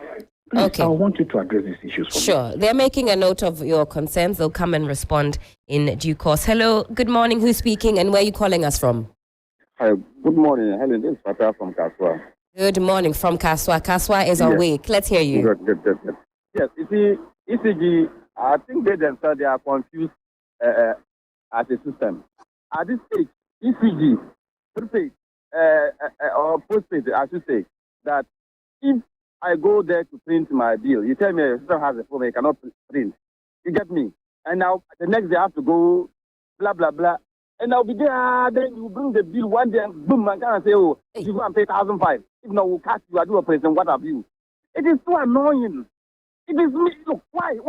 Please, okay. I want you to address these issues for Sure. me. They're making a note of your concerns. They'll come and respond in due course. Hello, good morning. Who's speaking and where are you calling us from? Hi, good morning, Helen. This is Fatah from Kaswa. Good morning from Kaswa. Kaswa is awake. Let's hear you. Good. Yes, you see, ECG, I think they themselves, they are confused as a system. At this stage, ECG, prepaid, or postpaid, I should say, that if I go there to print my bill, you tell me your system has a problem, you cannot print. You get me? And now the next day I have to go, blah, blah, blah. And I'll be there, then you bring the bill one day and boom, I can't say, oh, you go and pay 1,500. If not, we'll catch you, I do a present, what have you? It is so annoying. It is me. Look, why?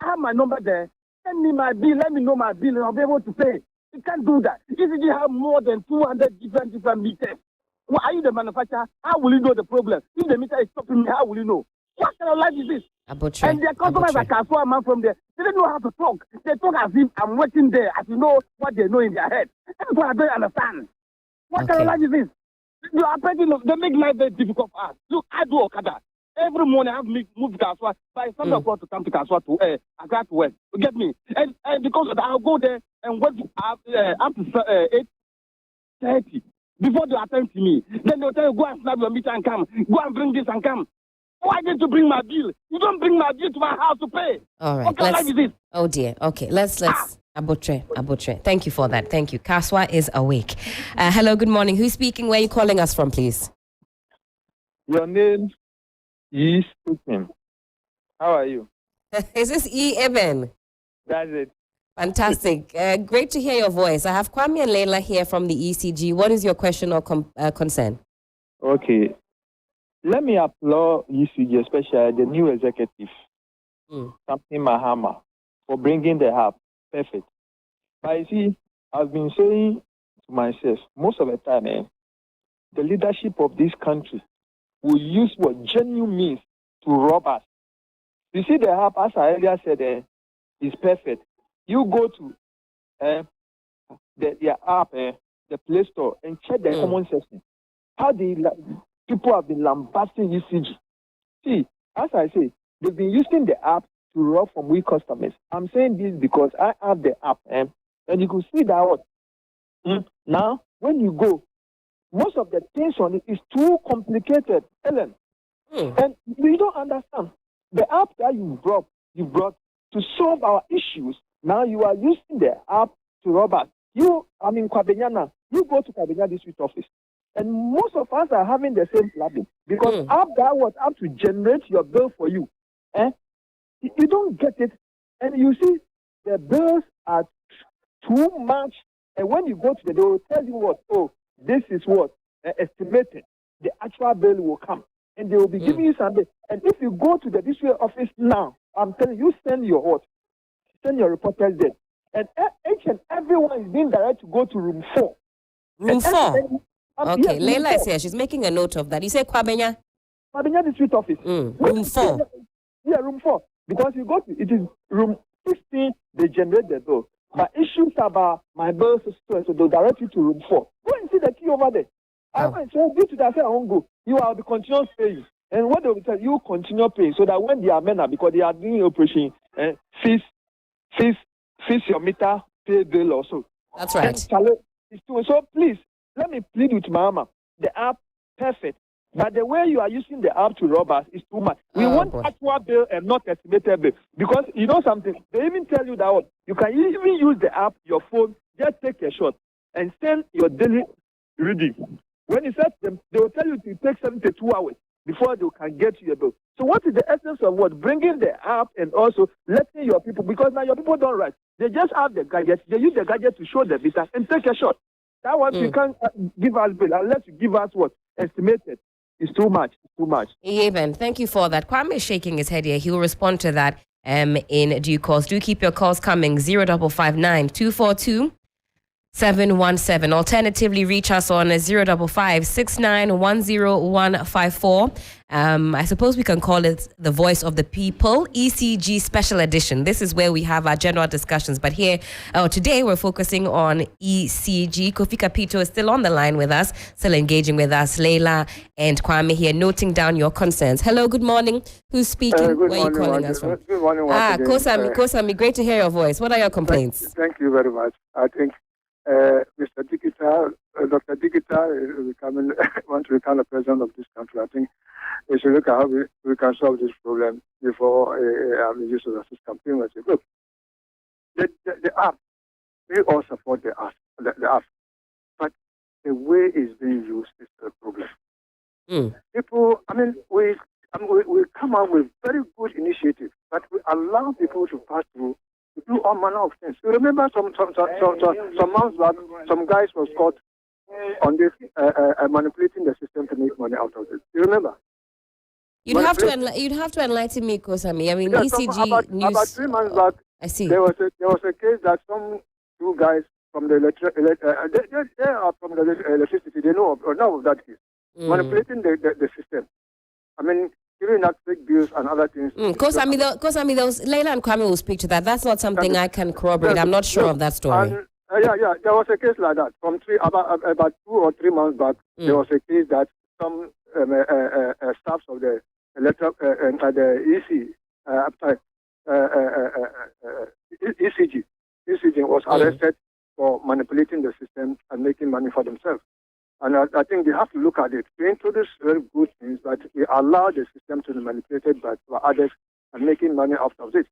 I have my number there. Send me my bill, let me know my bill, and I'll be able to pay. You can't do that. If you have more than 200 different meters, well, are you the manufacturer? How will you know the problem? If the meter is stopping me, how will you know? What kind of life is this? Abutre. And their customers are Kaswa man from there. They don't know how to talk. They talk as if I'm working there, as you know what they know in their head. That's what I don't understand. What kind of life is this? You are they make life very difficult for us. Look, I do Okada. Every morning I have to move to Kaswa by 7 o'clock to come to Kaswa to Accra to work. You get me? And because of that, I'll go there and work up to 8:30 before they attend to me. Then they'll tell you, go and snap your meter and come. Go and bring this and come. Why didn't you bring my bill? You don't bring my bill to my house to pay. All right. What kind of life is this? Oh dear. Okay. Let's Abutre. Thank you for that. Thank you. Kaswa is awake. Hello, good morning. Who's speaking? Where are you calling us from, please? Your name is speaking. How are you? Is this E. Eben? That's it. Fantastic. Great to hear your voice. I have Kwame and Leila here from the ECG. What is your question or concern? Okay. Let me applaud ECG, especially the new executive, Samson Mahama, for bringing the hub. Perfect. But you see, I've been saying to myself, most of the time, the leadership of this country will use what genuine means to rob us. You see, the hub, as I earlier said, is perfect. You go to their app, the Play Store, and check the common section. How people have been lambasting ECG. See, as I say, they've been using the app to rob from we customers. I'm saying this because I have the app, and you can see that what. Now, when you go, most of the things on it is too complicated, Ellen. And you don't understand. The app that you brought to solve our issues, now you are using the app to rob us. Kwabenyana, you go to Kwabenya district office, and most of us are having the same problem because app that was up to generate your bill for you. You don't get it, and you see the bills are too much. And when you go to they will tell you what, this is what estimated. The actual bill will come, and they will be giving you something. And if you go to the district office now, I'm telling you, send your reporters there, and each and everyone is being directed to go to room 4. Room 4. Okay, yes, Leila is here. She's making a note of that. You say Kwabenya? Kwabenya district office. Room 4. Yeah, room 4. Because you go to it is room 16. They generate the bill. But issues about my bills, so they'll direct you to room 4. Go and see the key over there. I went, so due to that, I say I won't go. You are the continuous paying. And what they will tell you, continue paying. So that when they are men, because they are doing operation, fix your meter, pay bill also. That's right. So please, let me plead with Mama. The app, perfect. But the way you are using the app to rob us is too much. We want actual bill and not estimated bill. Because you know something, they even tell you that you can even use the app, your phone, just take a shot and send your daily reading. When you set them, they will tell you to take 72 hours before they can get you your bill. So what is the essence of what? Bringing the app and also letting your people, because now your people don't write. They just have the gadgets. They use the gadget to show the meter and take a shot. That one you can't give us bill unless you give us what? Estimated. It's too much. It's too much. Eben, thank you for that. Kwame is shaking his head here. He will respond to that in due course. Do keep your calls coming. 0559 242 717. Alternatively, reach us on 055 6910154. I suppose we can call it the Voice of the People, ECG Special Edition. This is where we have our general discussions. But here, today, we're focusing on ECG. Kofi Kapito is still on the line with us, still engaging with us. Leila and Kwame here, noting down your concerns. Hello, good morning. Who's speaking? Where are you calling us from? Good morning. Kosami, great to hear your voice. What are your complaints? Thank you very much. I think Mr. Dikita, Dr. Dikita, want to become the president of this country. I think we should look at how we can solve this problem before the use of the system. Look, the app, we all support the app, but the way it's being used is the problem. People, we come up with very good initiatives, but we allow people to pass through to do all manner of things. You remember some months back, some guys was caught on this manipulating the system to make money out of it. You remember? You'd have to enlighten me, Kosami. I mean, ECG news. About 3 months back, I see. There was a case that some two guys from the they are from the electricity. They know of that case, manipulating the system. I mean, giving out fake bills and other things. Kosami, Leila and Kwame will speak to that. That's not something I can corroborate. I'm not sure of that story. Yeah. There was a case like that. About 2 or 3 months back, there was a case that some staffs of the ECG was arrested for manipulating the system and making money for themselves. And I think we have to look at it. We introduce very good things, but we allow the system to be manipulated by others and making money out of it.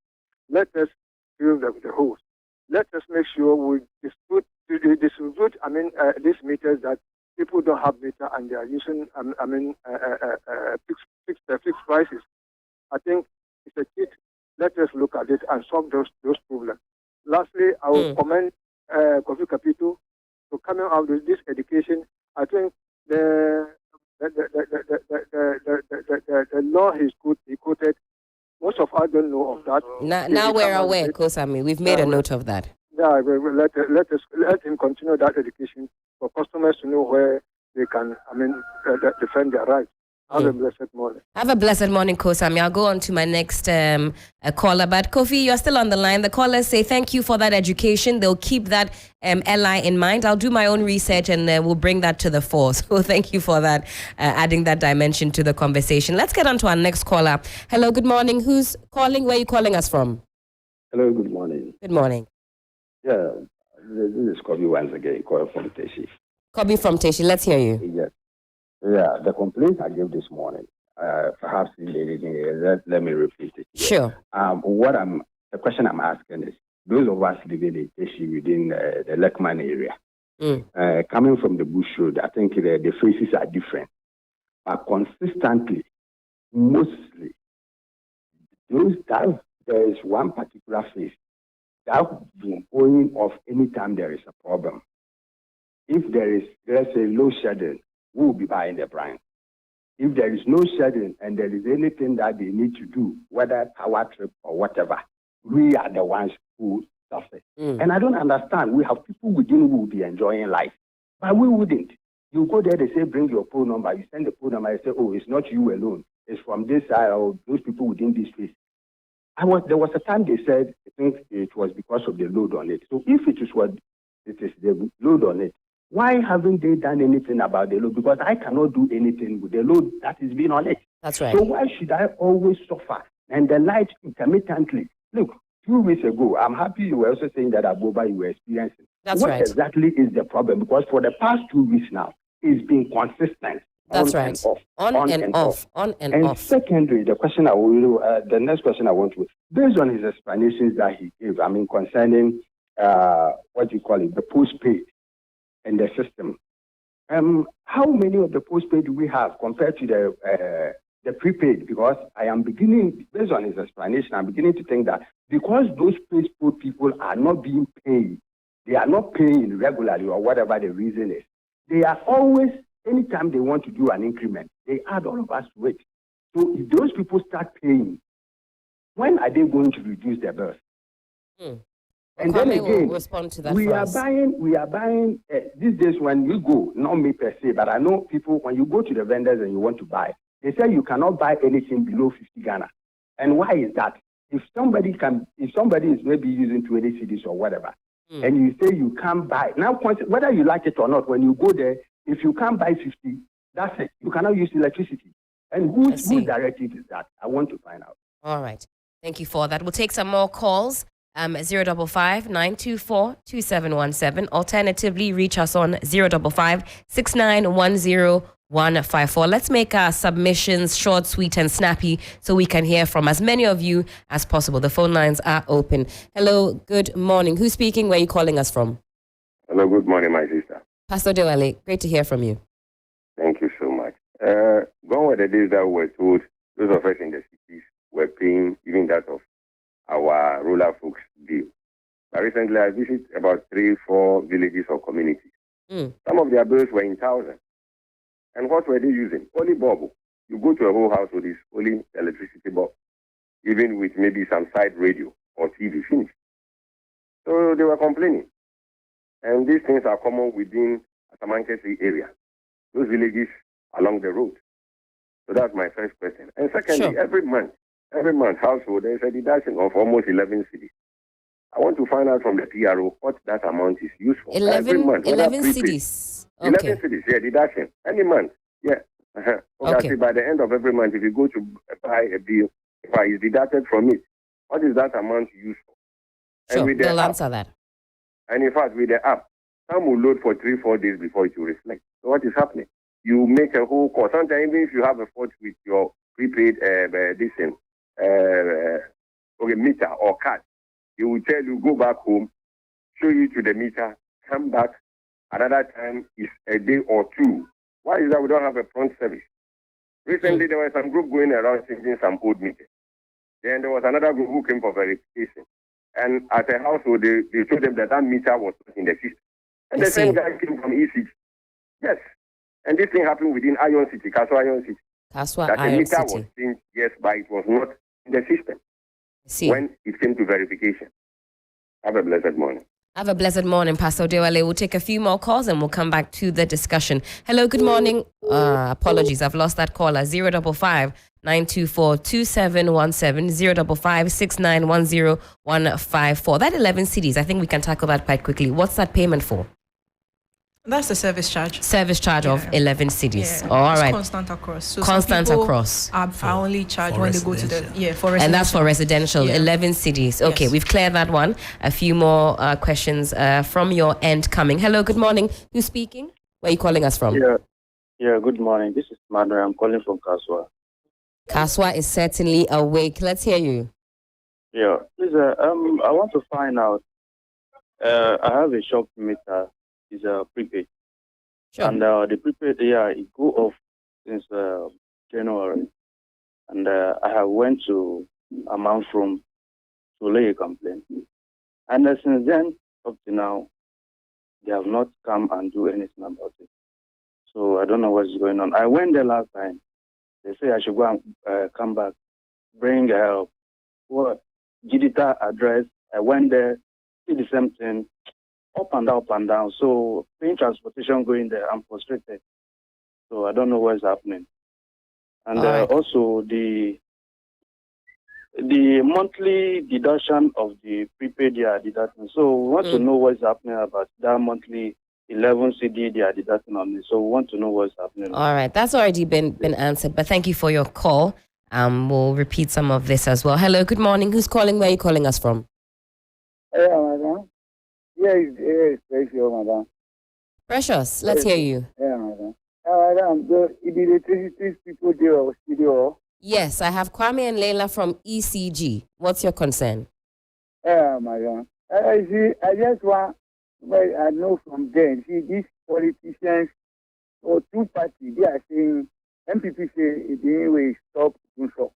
Let us fill the holes. Let us make sure we distribute these meters that people don't have meter and they are using fixed prices. I think it's a kit. Let us look at it and solve those problems. Lastly, I will commend Kofi Kapito for coming out with this education. I think the law he quoted, most of us don't know of that. Now we're aware, Kosami. We've made a note of that. Yeah, let him continue that education for customers to know where they can, defend their rights. Have a blessed morning. Have a blessed morning, Kosami. I'll go on to my next caller. But Kofi, you're still on the line. The callers say thank you for that education. They'll keep that LI in mind. I'll do my own research and we'll bring that to the fore. So thank you for that, adding that dimension to the conversation. Let's get on to our next caller. Hello, good morning. Who's calling? Where are you calling us from? Hello, good morning. Good morning. Yeah, this is Kobe once again, calling from Teshi. Kobe from Teshi. Let's hear you. Yes. Yeah, the complaint I gave this morning, perhaps let me repeat it. Sure. The question I'm asking is, those of us living in Teshi within the Lekman area, coming from the Bush Road, I think the faces are different. But consistently, mostly, there is one particular face that has been going off anytime there is a problem. If there's a low shedding, who will be buying the brand? If there is no shedding and there is anything that they need to do, whether power trip or whatever, we are the ones who suffer. And I don't understand. We have people within who will be enjoying life, but we wouldn't. You go there, they say, bring your phone number. You send the phone number, they say, oh, it's not you alone. It's from this side or those people within this place. There was a time they said, I think it was because of the load on it. So if it is the load on it, why haven't they done anything about the load? Because I cannot do anything with the load that is being on it. That's right. So why should I always suffer? And the light intermittently. Look, 2 weeks ago, I'm happy you were also saying that Abuba you were experiencing. That's what right. exactly is the problem? Because for the past 2 weeks now, it's been consistent. That's right. On and off. And secondly, the next question I want to, based on his explanations that he gave, concerning the postpaid and the system. How many of the postpaid do we have compared to the prepaid? Because I am beginning, based on his explanation, I'm beginning to think that because those postpaid people are not being paid, they are not paying regularly or whatever the reason is, they are always, anytime they want to do an increment, they add all of us to it. So if those people start paying, when are they going to reduce their bills? And then again, will respond to that we are buying these days when you go, not me per se, but I know people, when you go to the vendors and you want to buy, they say you cannot buy anything below 50 Ghana. And why is that? If somebody is maybe using 20 cedis or whatever, and you say you can't buy, now whether you like it or not, when you go there, if you can't buy 50, that's it. You cannot use electricity. And whose directive is that? I want to find out. All right. Thank you for that. We'll take some more calls. 055-924-2717. Alternatively, reach us on 055-6910-154. Let's make our submissions short, sweet, and snappy so we can hear from as many of you as possible. The phone lines are open. Hello, good morning. Who's speaking? Where are you calling us from? Hello, good morning, my sister. Pastor Dewale, great to hear from you. Thank you so much. Gone were the days that we were told those of us in the cities were paying even that of our rural folks' bill. But recently, I visited about 3-4 villages or communities. Some of their bills were in thousands. And what were they using? Only bulb. You go to a whole house with this only electricity bulb, even with maybe some side radio or TV, finished. So they were complaining. And these things are common within Atamankesi area, those villages along the road. So that's my first question. And secondly, every month, household, there's a deduction of almost 11 cedis. I want to find out from the PRO what that amount is used for. 11 cedis. Okay. 11 cedis, yeah, deduction. Any month, yeah. Okay. By the end of every month, if you go to buy a bill, if it's deducted from it, what is that amount used for? Sure, they'll answer that. And in fact, with the app, some will load for 3-4 days before it will reflect. So what is happening? You make a whole call. Sometimes even if you have a fault with your prepaid meter or card, he will tell you, go back home, show you to the meter, come back. Another time is a day or two. Why is that we don't have a prompt service? Recently, there was some group going around changing some old meters. Then there was another group who came for verification. And at a household, they told them that meter was not in the system. And the same guy came from ECG. Yes. And this thing happened within Iron City, Kaswa Iron City. That the meter was changed, yes, but it was not in the system when it came to verification. Have a blessed morning. Have a blessed morning, Pastor Dewale. We'll take a few more calls and we'll come back to the discussion. Hello, good morning. Apologies, I've lost that caller. 055 924 2717 055 6910 154. That 11 cities, I think we can tackle that quite quickly. What's that payment for? That's the service charge. Service charge of 11 cities. Yeah. All It's right. constant across. So Constant some people across. Are only charged for when they go to the for And that's for residential. residential, Yeah. 11 cities. Okay, Yes. we've cleared that one. A few more questions from your end coming. Hello, good morning. Who's speaking? Where are you calling us from? Yeah, good morning. This is Madra. I'm calling from Kaswa. Kaswa is certainly awake. Let's hear you. Yeah, please, I want to find out. I have a shop meter. It's a prepaid. Sure. And the prepaid, it go off since January. And I have went to amount from to lay a complaint. And since then, up to now, they have not come and do anything about it. So I don't know what's going on. I went there last time. They say I should go and come back, bring digital address. I went there, see the same thing, up and down. So paying transportation going there, I'm frustrated. So I don't know what's happening. And also the monthly deduction of the prepaid they are deducting. So we want to know what's happening about that monthly 11 CD they are deducting on it. So we want to know what's happening. All right, that's already been answered, but thank you for your call. We'll repeat some of this as well. Hello, good morning. Who's calling? Where are you calling us from? Yeah, madam. Yes, madam. Precious, let's hear you. Yeah, madam. Madam, the electricity people do studio. Yes, I have Kwame and Leila from ECG. What's your concern? Yeah, madam. I see. I just want. Well, I know from them. See, these politicians or two parties, they are saying MPP say the way stop so.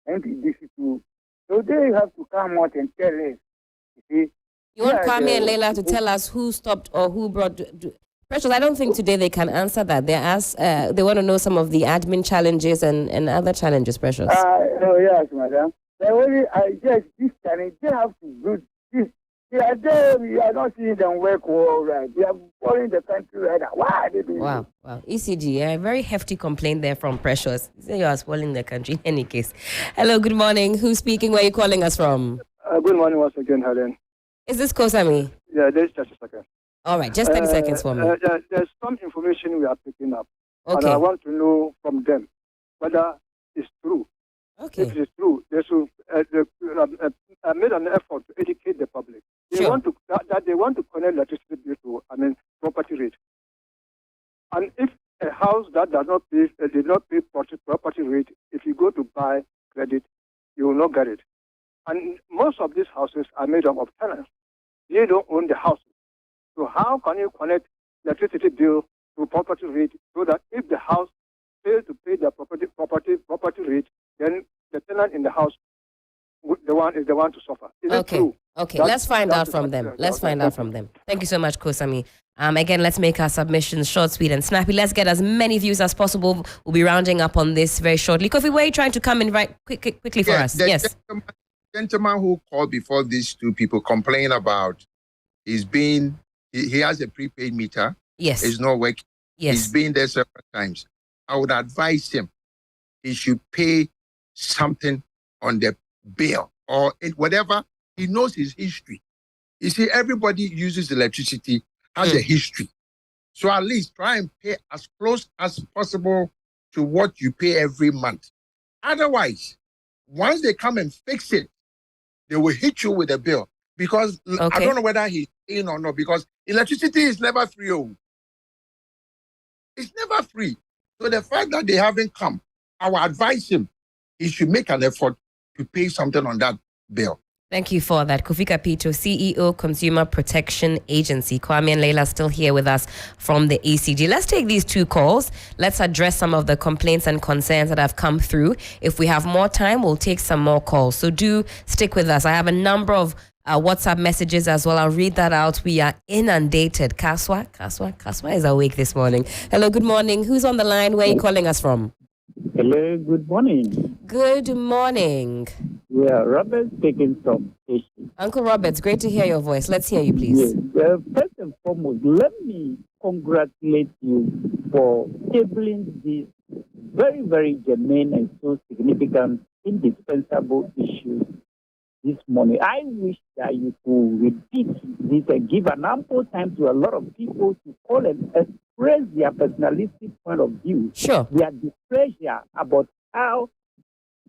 MPDC too. So they have to come out and tell us. You see. You want Kwame and Leila to tell us who stopped or who brought... Precious, I don't think today they can answer that. They want to know some of the admin challenges and other challenges, Precious. Oh, yes, madam. I guess this challenge, they have to do this. They are there, we are not seeing them work well, right? They are following the country right now. Why are they doing Wow. ECG, a very hefty complaint there from Precious. You say you are spoiling the country in any case. Hello, good morning. Who's speaking? Where are you calling us from? Good morning once again, Helen. Is this Kosami? Yeah, there's just a second. All right, just 30 seconds for me. There's some information we are picking up. Okay. And I want to know from them whether it's true. Okay. If it's true, they should made an effort to educate the public. They want to they want to connect electricity bill to property rate. And if a house that does not pay did not pay property rate, if you go to buy credit, you will not get it. And most of these houses are made up of tenants. They don't own the houses. So how can you connect electricity bill to property rate so that if the house fails to pay the property rate, then the tenant in the house is the one to suffer? Is it true? Okay, let's find out from them. Thank you so much, Kosami. Again, let's make our submissions short, sweet, and snappy. Let's get as many views as possible. We'll be rounding up on this very shortly. Kofi, were you trying to come in right quickly for us? Yes. Gentleman who called before these two people complain about he has a prepaid meter. Yes. It's not working. Yes. He's been there several times. I would advise him he should pay something on the bill or whatever. He knows his history. You see, everybody uses electricity, has a history. So at least try and pay as close as possible to what you pay every month. Otherwise, once they come and fix it, they will hit you with a bill. Because I don't know whether he's in or not, because electricity is never free. It's never free. So the fact that they haven't come, I will advise him he should make an effort to pay something on that bill. Thank you for that. Kofi Kapito, CEO, Consumer Protection Agency. Kwame and Leila still here with us from the ECG. Let's take these two calls. Let's address some of the complaints and concerns that have come through. If we have more time, we'll take some more calls. So do stick with us. I have a number of WhatsApp messages as well. I'll read that out. We are inundated. Kaswa is awake this morning. Hello, good morning. Who's on the line? Where are you calling us from? Hello, good morning. Good morning. Yeah, Robert speaking from Station. Uncle Robert, it's great to hear your voice. Let's hear you, please. Yes. First and foremost, let me congratulate you for tabling this very, very germane and so significant, indispensable issues this morning. I wish that you could repeat this and give an ample time to a lot of people to call and express their personalistic point of view. Sure. Their displeasure about how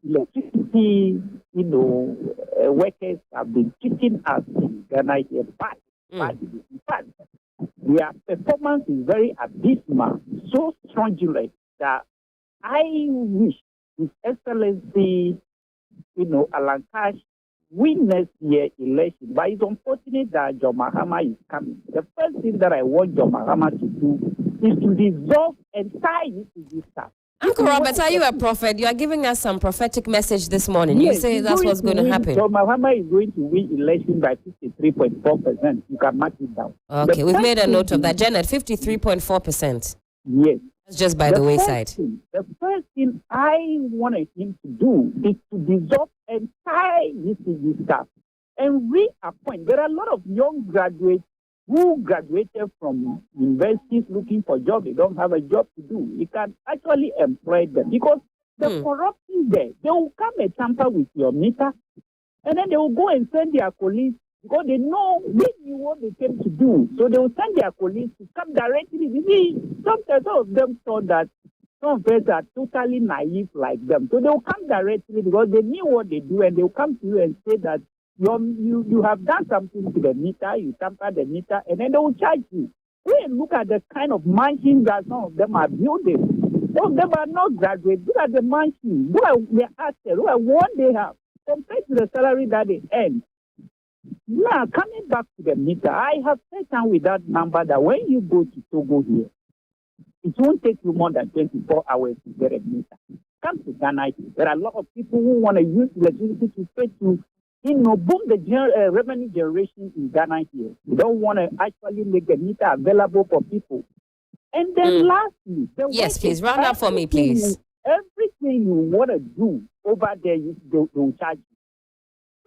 electricity, workers have been treating us in Ghana here. But in fact, their performance is very abysmal, so fraudulent that I wish His Excellency, Alan Cash, win next year election. But it's unfortunate that John Mahama is coming. The first thing that I want John Mahama to do is to dissolve entire this stuff. Uncle Robert, are you a prophet? You are giving us some prophetic message this morning. Yes, you say that's what's going to happen. John Mahama is going to win election by 53.4%. You can mark it down. Okay, we've made a note of that. Janet, 53.4%. Yes. That's just by the wayside. The first thing I wanted him to do is to dissolve entire UCG staff and reappoint. There are a lot of young graduates who graduated from universities looking for jobs. They don't have a job to do. You can actually employ them because the corruption there, they will come and tamper with your meter and then they will go and send their colleagues because they know they knew what they came to do. So they will send their colleagues to come directly. You see, some of them thought that some of us are totally naive like them. So they will come directly because they knew what they do and they will come to you and say that you have done something to the meter, you tamper the meter, and then they will charge you. Go and look at the kind of mansions that some of them are building. Some of them are not graduates. Look at the mansions. Look at their assets. Look at what they have compared to the salary that they earn. Now, coming back to the meter, I have sat down with that number that when you go to Togo here, it won't take you more than 24 hours to get a meter. Come to Ghana here. There are a lot of people who want to use electricity to pay to boom the revenue generation in Ghana here. We don't want to actually make the meter available for people. And then lastly, yes, please round up for me, please. Everything you want to do over there, they will charge you.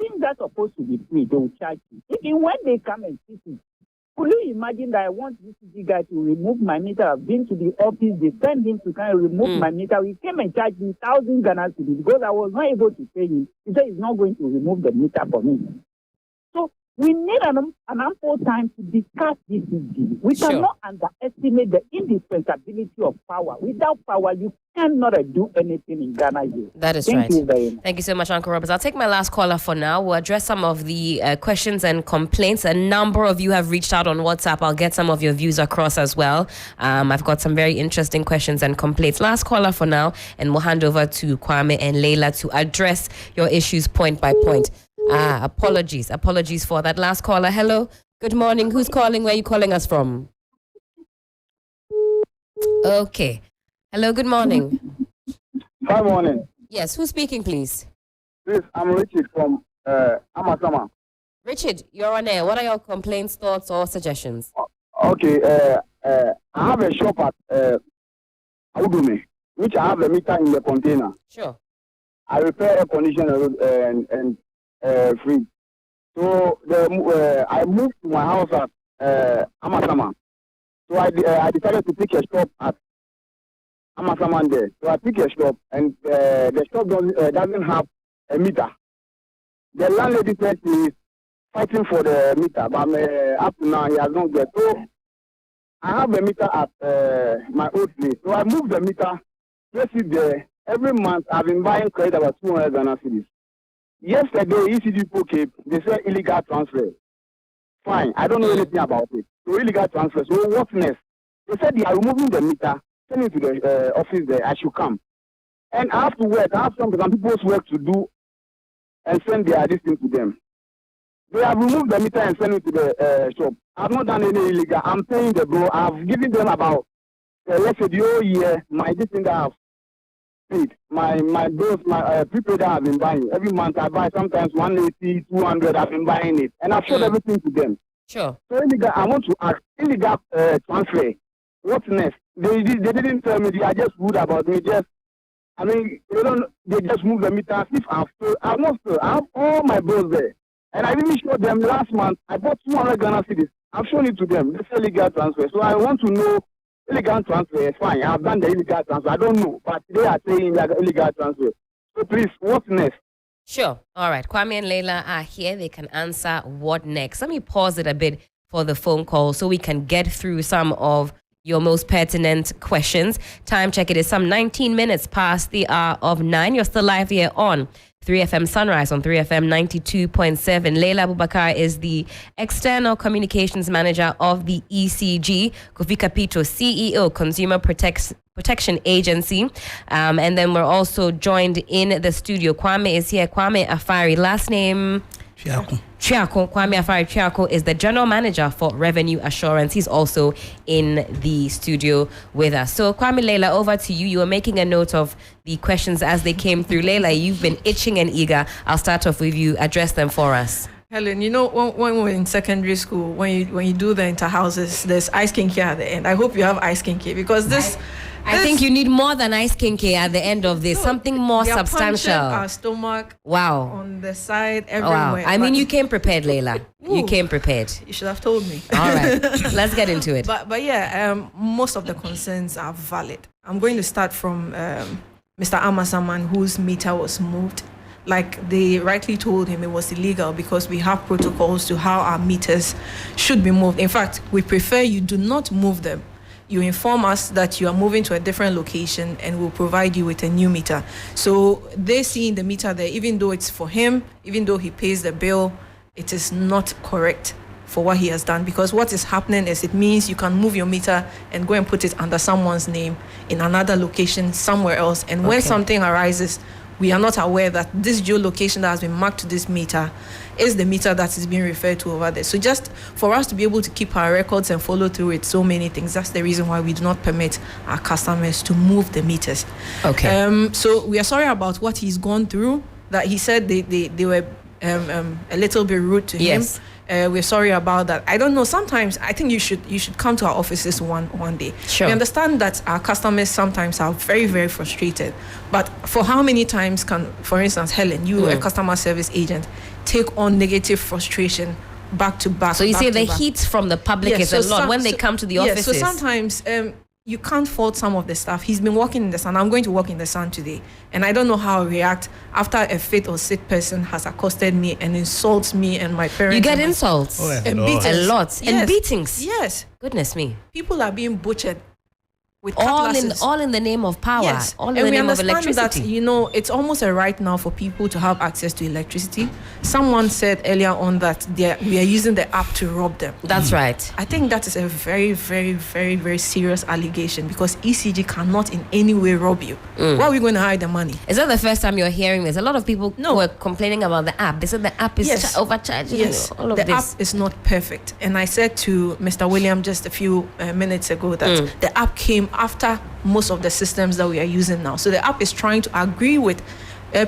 Things that are supposed to be free, they will charge you. Even when they come and see you, could you imagine that I want this guy to remove my meter? I've been to the office, they sent him to kind of remove my meter. He came and charged me 1,000 Ghana cedis because I was not able to pay him. He said he's not going to remove the meter for me. So we need an ample time to discuss this issue. We cannot underestimate the indispensability of power. Without power, you cannot do anything in Ghana here. That is Thank right. you very much. Thank you so much, Uncle Roberts. I'll take my last caller for now. We'll address some of the questions and complaints. A number of you have reached out on WhatsApp. I'll get some of your views across as well. I've got some very interesting questions and complaints. Last caller for now, and we'll hand over to Kwame and Leila to address your issues point by point. Apologies for that. Last caller. Hello. Good morning. Who's calling? Where are you calling us from? Okay. Hello. Good morning. Hi, morning. Yes. Who's speaking, please? Please, I'm Richard from Amasama. Richard, you're on air. What are your complaints, thoughts, or suggestions? Okay. I have a shop at Audume, which I have a meter in the container. Sure. I repair air conditioner and fridge. So I moved to my house at Amasama. So I decided to pick a shop at Amasama there. So I pick a shop, and the shop doesn't have a meter. The landlady said he is fighting for the meter, but up to now he has not get. So I have a meter at my old place. So I moved the meter, place it there. Every month I've been buying credit about 200 Ghana cedis. Yesterday, ECG people came, they said illegal transfer. Fine, I don't know anything about it. So illegal transfer. So what's next? They said they are removing the meter, sending it to the office there. I should come. And I have to work. I have some people's work to do and send their this thing to them. They have removed the meter and sent it to the shop. I've not done any illegal. I'm paying the bill. I've given them about, let's say, the whole year, my this thing that I've paid. My bills, my prepaid that I've been buying. Every month I buy sometimes 180, 200. I've been buying it. And I've showed everything to them. Sure. So illegal, I want to ask, illegal transfer. What's next? They didn't tell me. They are just rude about me. Just I mean, they just move the meter as if I have all my bills there. And I even showed them last month, I bought 200 Ghana cedis. I've shown it to them. This illegal transfer. So I want to know, illegal transfer is fine. I've done the illegal transfer. I don't know. But they are saying illegal transfer. So please, what's next? Sure. All right. Kwame and Leila are here. They can answer what next. Let me pause it a bit for the phone call so we can get through some of your most pertinent questions. Time check, it is some 19 minutes past the hour of 9. You're still live here on 3FM Sunrise on 3FM 92.7. Leila Abubakar is the External Communications Manager of the ECG. Kofi Kapito, CEO, Consumer Protection Agency. And then we're also joined in the studio. Kwame is here. Kwame Afari, last name? Chiako. Kwame Afari Chiako is the General Manager for Revenue Assurance. He's also in the studio with us. So Kwame, Leila, over to you. You were making a note of the questions as they came through. Leila, you've been itching and eager. I'll start off with you. Address them for us. Helen, you know, when we're in secondary school, when you do the inter-houses, there's ice kinky at the end. I hope you have ice kinky because this... I think you need more than ice kinky at the end of this. Something more substantial. Our stomach. Wow. On the side, everywhere. Wow. I mean, you came prepared, Leila. You came prepared. You should have told me. All right. Let's get into it. But yeah, most of the concerns are valid. I'm going to start from Mr. Amasaman, whose meter was moved. Like they rightly told him, it was illegal because we have protocols to how our meters should be moved. In fact, we prefer you do not move them. You inform us that you are moving to a different location and we'll provide you with a new meter. So they seeing the meter there, even though it's for him, even though he pays the bill, it is not correct for what he has done, because what is happening is it means you can move your meter and go and put it under someone's name in another location somewhere else. And when something arises, we are not aware that this geolocation that has been marked to this meter is the meter that is being referred to over there. So just for us to be able to keep our records and follow through with so many things, that's the reason why we do not permit our customers to move the meters. Okay. So we are sorry about what he's gone through, that he said they were a little bit rude to him. We're sorry about that. I don't know. Sometimes I think you should come to our offices one day. Sure. We understand that our customers sometimes are very, very frustrated. But for how many times can, for instance, Helen, you, a customer service agent, take on negative frustration back to back? So you say the heat from the public is a lot when they come to the offices. So sometimes you can't fault some of the staff. He's been working in the sun. I'm going to work in the sun today. And I don't know how I'll react after a fit or sick person has accosted me and insults me and my parents. You get insults. And beatings. A lot. Yes. And beatings. Yes. Goodness me. People are being butchered with all cutlasses. in the name of power. Yes. All in the name of electricity. That, you know, it's almost a right now for people to have access to electricity. Someone said earlier on that we are using the app to rob them. That's right. I think that is a very, very, very, very serious allegation, because ECG cannot in any way rob you. Where are we going to hide the money? Is that the first time you're hearing this? A lot of people were complaining about the app. They said the app is overcharging. Yes, all of the this. app is not perfect. And I said to Mr. William just a few minutes ago that the app came after most of the systems that we are using now. So the app is trying to agree with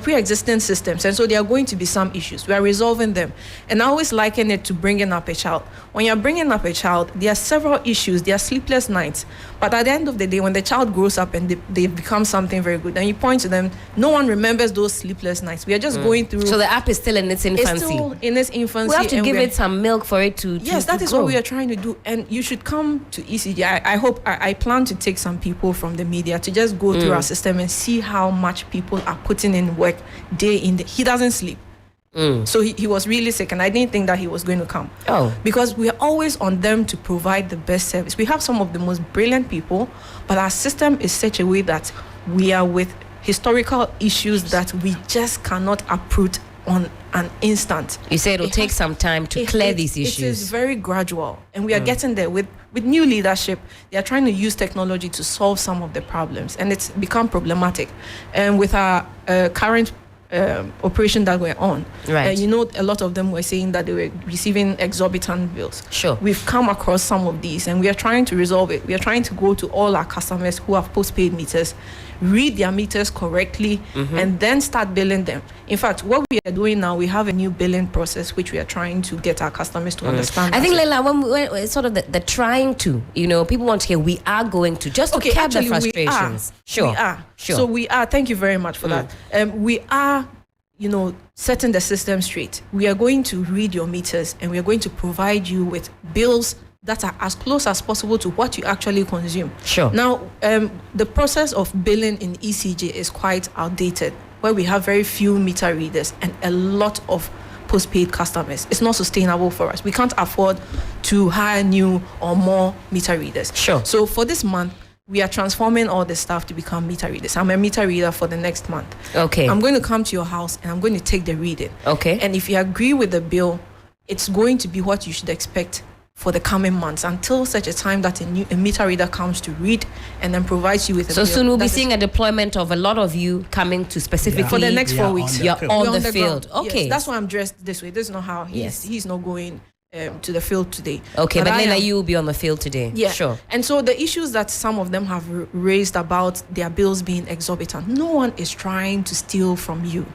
pre-existing systems, and so there are going to be some issues. We are resolving them. And I always liken it to bringing up a child. When you're bringing up a child, there are several issues. There are sleepless nights. But at the end of the day, when the child grows up and they become something very good, and you point to them, no one remembers those sleepless nights. We are just going through... So the app is still in its infancy. It's still in its infancy. We have to give it some milk for it to Yes, that is grow. what we are trying to do. And you should come to ECG. I plan to take some people from the media to just go through our system and see how much people are putting in work day in day. He doesn't sleep. So he was really sick, and I didn't think that he was going to come. Because we are always on them to provide the best service. We have some of the most brilliant people, but our system is such a way that we are with historical issues that we just cannot uproot on an instant. You say it'll take some time to clear these issues. It is very gradual, and we are getting there with new leadership. They are trying to use technology to solve some of the problems, and it's become problematic. And with our current operation that we're on, right? You know, a lot of them were saying that they were receiving exorbitant bills. Sure. We've come across some of these, and we are trying to resolve it. We are trying to go to all our customers who have postpaid meters, read their meters correctly, and then start billing them. In fact, what we are doing now, we have a new billing process which we are trying to get our customers to understand. I think, Leila, when sort of the trying to, people want to hear, we are going to, just to cap the frustrations. We are. So we are. Thank you very much for that. We are, setting the system straight. We are going to read your meters, and we are going to provide you with bills that are as close as possible to what you actually consume. Sure. Now, the process of billing in ECG is quite outdated, where we have very few meter readers and a lot of postpaid customers. It's not sustainable for us. We can't afford to hire new or more meter readers. Sure. So for this month, we are transforming all the staff to become meter readers. I'm a meter reader for the next month. Okay. I'm going to come to your house and I'm going to take the reading. Okay. And if you agree with the bill, it's going to be what you should expect for the coming months, until such a time that a meter reader comes to read and then provides you with a bill. So soon we'll be seeing a deployment of a lot of you coming to specifically for the next 4 weeks. You're on the field. Ground. Okay. Yes, that's why I'm dressed this way. This is not how he's not going to the field today. Okay, but Leila, you will be on the field today. Yeah, sure. And so the issues that some of them have raised about their bills being exorbitant, no one is trying to steal from you.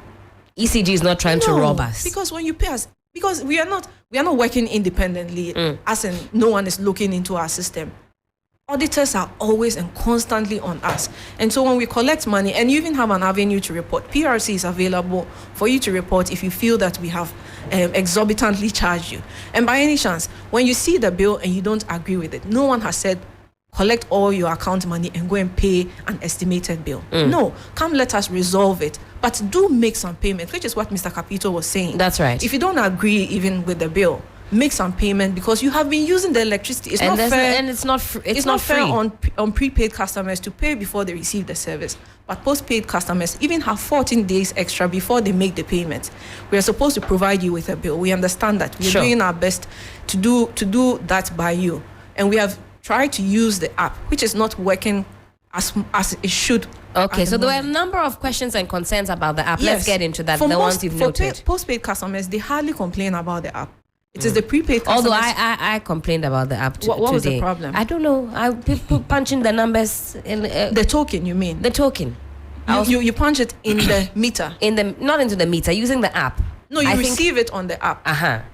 ECG is not trying to rob us. Because when you pay us, because we are not working independently, as in no one is looking into our system. Auditors are always and constantly on us. And so when we collect money, and you even have an avenue to report, PRC is available for you to report if you feel that we have exorbitantly charged you. And by any chance, when you see the bill and you don't agree with it, no one has said, collect all your account money and go and pay an estimated bill. No, come let us resolve it. But do make some payments, which is what Mr. Capito was saying. That's right. If you don't agree even with the bill, make some payment, because you have been using the electricity. It's not fair, and it's not fair free on prepaid customers to pay before they receive the service. But postpaid customers even have 14 days extra before they make the payment. We are supposed to provide you with a bill. We understand that. We are doing our best to do that by you, and we have tried to use the app, which is not working as it should. Okay, so there were a number of questions and concerns about the app. Yes. Let's get into that. The ones you've noted. Postpaid customers, they hardly complain about the app. It is the prepaid customers. Although I complained about the app what today. Was the problem? I don't know. People punching the numbers in the token. You mean the token? You punch it in the meter. Not into the meter, using the app. No, you receive it on the app,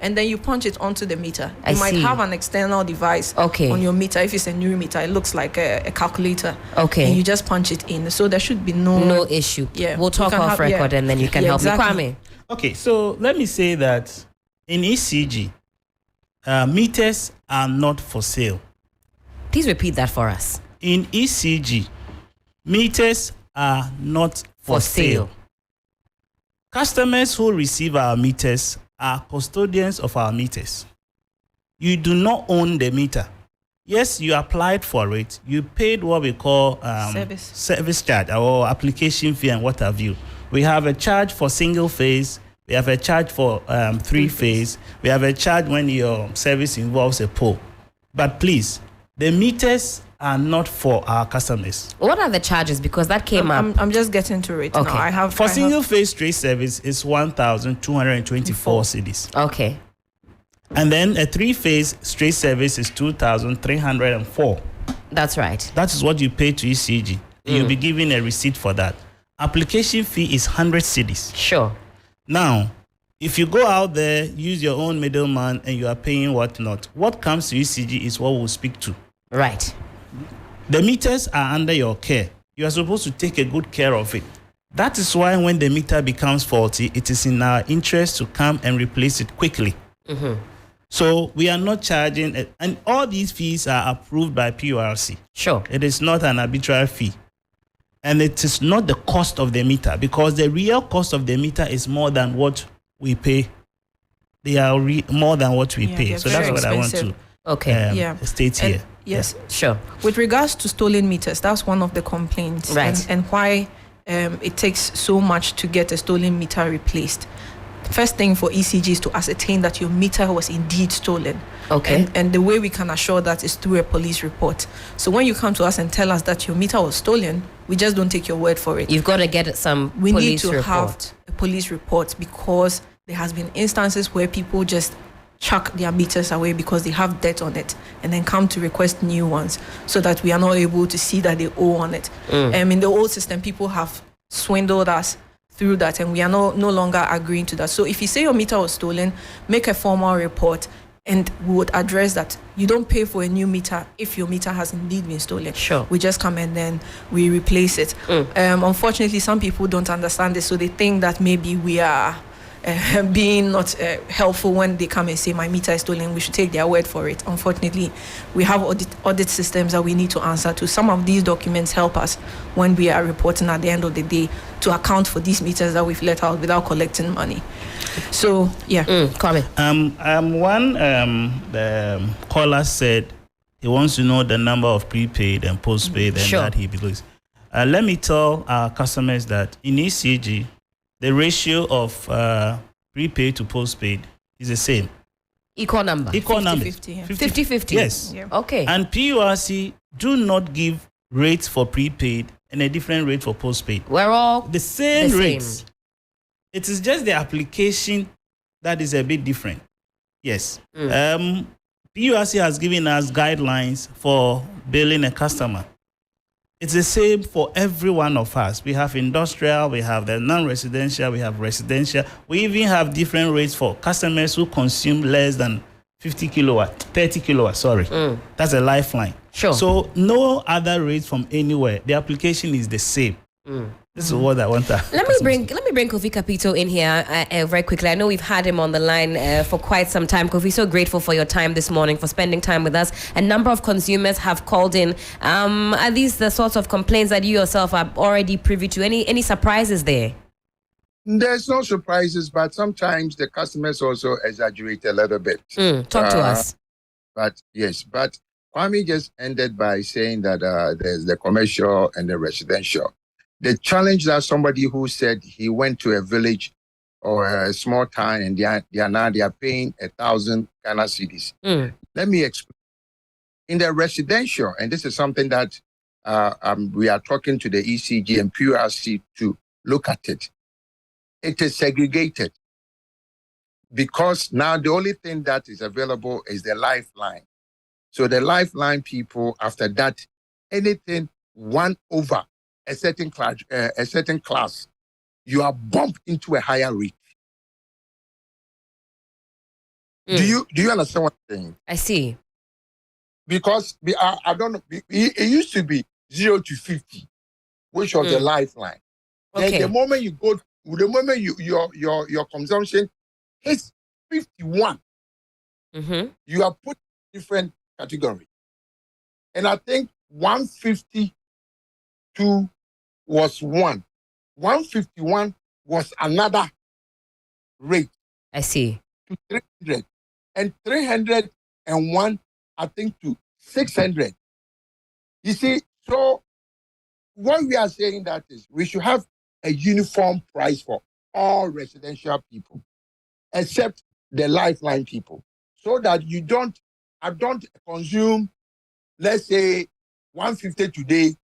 and then you punch it onto the meter. You might have an external device on your meter. If it's a new meter, it looks like a calculator. Okay, and you just punch it in. So there should be no issue. Yeah, we'll talk off record, and then you can help me, Kwame. Okay, so let me say that in ECG, meters are not for sale. Please repeat that for us. In ECG, meters are not for sale. Customers who receive our meters are custodians of our meters. You do not own the meter. Yes, you applied for it. You paid what we call service charge or application fee and what have you. We have a charge for single phase. We have a charge for three phase. We have a charge when your service involves a pole. But please, the meters are not for our customers. What are the charges? Because that came up. I'm just getting to it now. For single phase straight service is 1,224 cedis. Okay. And then a three phase straight service is 2,304. That's right. That is what you pay to ECG. You'll be given a receipt for that. Application fee is 100 cedis. Sure. Now, if you go out there, use your own middleman, and you are paying whatnot, what comes to ECG is what we'll speak to. Right. The meters are under your care. You are supposed to take a good care of it. That is why when the meter becomes faulty, it is in our interest to come and replace it quickly. So we are not charging it. And all these fees are approved by PURC. Sure. It is not an arbitrary fee. And it is not the cost of the meter, because the real cost of the meter is more than what we pay. They are more than what we pay. So that's what expensive. I want to state here. Yes, sure. With regards to stolen meters, that's one of the complaints, right? And why it takes so much to get a stolen meter replaced. First thing for ECG is to ascertain that your meter was indeed stolen. Okay. And the way we can assure that is through a police report. So when you come to us and tell us that your meter was stolen, we just don't take your word for it. You've got to get some we police need to report. have a police report, because there has been instances where people just chuck their meters away because they have debt on it, and then come to request new ones so that we are not able to see that they owe on it. In the old system, people have swindled us through that, and we are no longer agreeing to that. So if you say your meter was stolen, make a formal report, and we would address that. You don't pay for a new meter if your meter has indeed been stolen. Sure. We just come and then we replace it. Unfortunately, some people don't understand this, so they think that maybe we are being not helpful when they come and say my meter is stolen. We should take their word for it. Unfortunately, we have audit systems that we need to answer to. Some of these documents help us when we are reporting at the end of the day to account for these meters that we've let out without collecting money. So yeah, comment. The caller said he wants to know the number of prepaid and postpaid and Sure. that he believes. Let me tell our customers that in ECG, the ratio of prepaid to postpaid is the same. Equal number. Equal number. 50-50. Yes. Yeah. Okay. And PURC do not give rates for prepaid and a different rate for postpaid. We're all the same the same. rates. It is just the application that is a bit different. Yes. PURC has given us guidelines for billing a customer. It's the same for every one of us. We have industrial, we have the non-residential, we have residential. We even have different rates for customers who consume less than 50 kilowatt, 30 kilowatt, sorry. That's a lifeline. Sure. So no other rates from anywhere. The application is the same. This is what I want to. Let me bring Kofi Kapito in here very quickly. I know we've had him on the line for quite some time. Kofi, so grateful for your time this morning, for spending time with us. A number of consumers have called in. Are these the sorts of complaints that you yourself are already privy to? Any surprises there? There's no surprises, but sometimes the customers also exaggerate a little bit. Talk to us. But Kwame just ended by saying that there's the commercial and the residential. The challenge that somebody who said he went to a village or a small town and they are paying 1,000 Ghana cedis. Let me explain. In the residential, and this is something that we are talking to the ECG and PURC to look at it. It is segregated because now the only thing that is available is the lifeline. So the lifeline people, after that, anything 1 over a certain class, you are bumped into a higher rate. Do you understand what I'm saying? I see. Because I don't know. It used to be 0 to 50, which was the lifeline. Okay. And the moment you go, your consumption hits 51, you are put in different category. And I think 152 was one. 151 was another rate. I see. To 300. And 301, I think, to 600. You see, so what we are saying that is we should have a uniform price for all residential people, except the lifeline people, so that I don't consume, let's say, 150 today,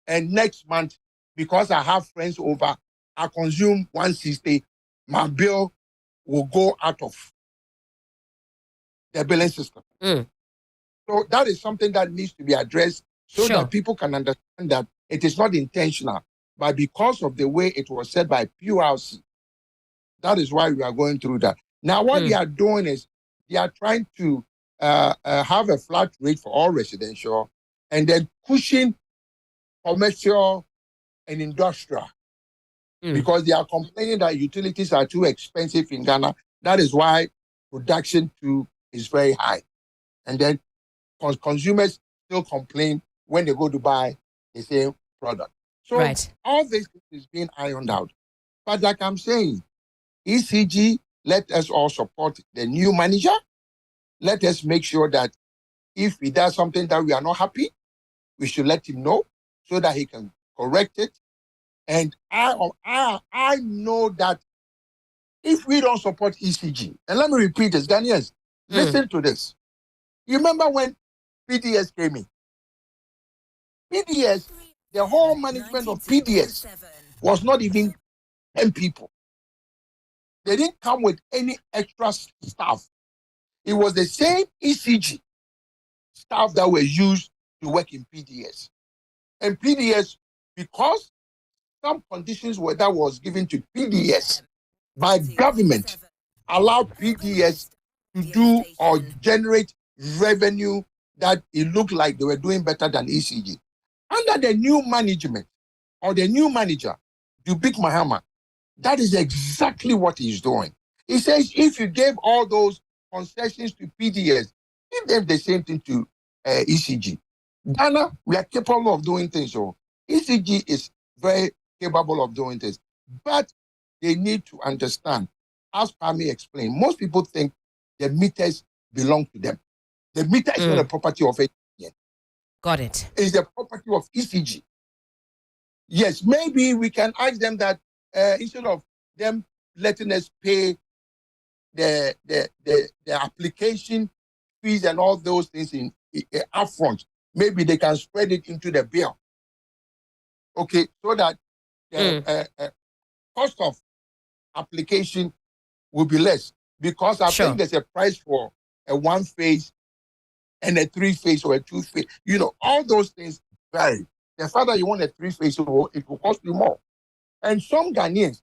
and next month, because I have friends over, I consume 160, my bill will go out of the billing system. So that is something that needs to be addressed so that people can understand that it is not intentional, but because of the way it was said by PURC, that is why we are going through that. Now, what they are doing is they are trying to have a flat rate for all residential and then pushing commercial and industrial because they are complaining that utilities are too expensive in Ghana. That is why production too is very high. And then consumers still complain when they go to buy the same product. So all this is being ironed out. But like I'm saying, ECG, let us all support the new manager. Let us make sure that if he does something that we are not happy, we should let him know so that he can correct it. And I know that if we don't support ECG, and let me repeat this, Ghanaians, listen to this. You remember when PDS came in? PDS, the whole management of PDS was not even 10 people. They didn't come with any extra staff. it was the same ECG staff that were used to work in PDS. And PDS, because some conditions were that was given to PDS by government, allowed PDS to do or generate revenue that it looked like they were doing better than ECG. Under the new management or the new manager, Dubik Mahama, that is exactly what he's doing. He says if you gave all those concessions to PDS, give them the same thing to ECG. Ghana, we are capable of doing things. So ECG is very capable of doing things. But they need to understand, as Pami explained, most people think the meters belong to them. The meter is not a property of ATN. Got it. It's the property of ECG. Yes, maybe we can ask them that instead of them letting us pay the application fees and all those things in upfront, maybe they can spread it into the bill. Okay, so that the cost of application will be less, because I think there's a price for a 1-phase and a 3-phase or a 2-phase. You know, all those things vary. The fact that you want a 3-phase, it will cost you more. And some Ghanaians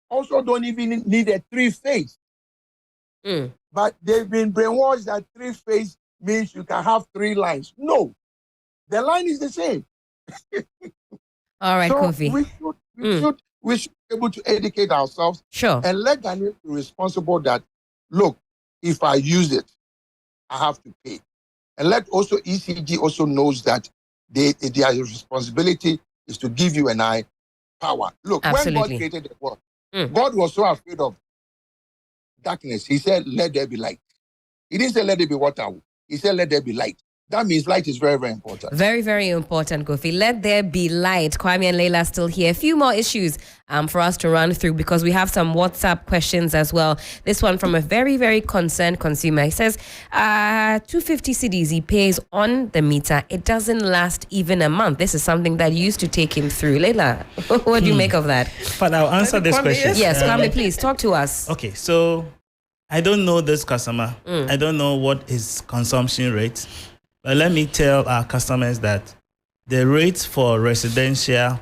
also don't even need a 3-phase. But they've been brainwashed that 3-phase means you can have 3 lines. No, the line is the same. All right, so Kofi. We should be able to educate ourselves and let Ghanaians be responsible that, look, if I use it, I have to pay. And let also ECG also knows that their responsibility is to give you and I power. Look, when God created the world, God was so afraid of darkness. He said, let there be light. He didn't say, let there be water. He said, let there be light. That means light is very, very important. Very, very important, Kofi. Let there be light. Kwame and Leila still here. A few more issues for us to run through, because we have some WhatsApp questions as well. This one from a very, very concerned consumer. He says, 250 cedis he pays on the meter. It doesn't last even a month. This is something that used to take him through. Leila, what do you make of that? But I'll answer this question. Yes, Kwame, please talk to us. Okay, so I don't know this customer. I don't know what his consumption rate. But let me tell our customers that the rate for residential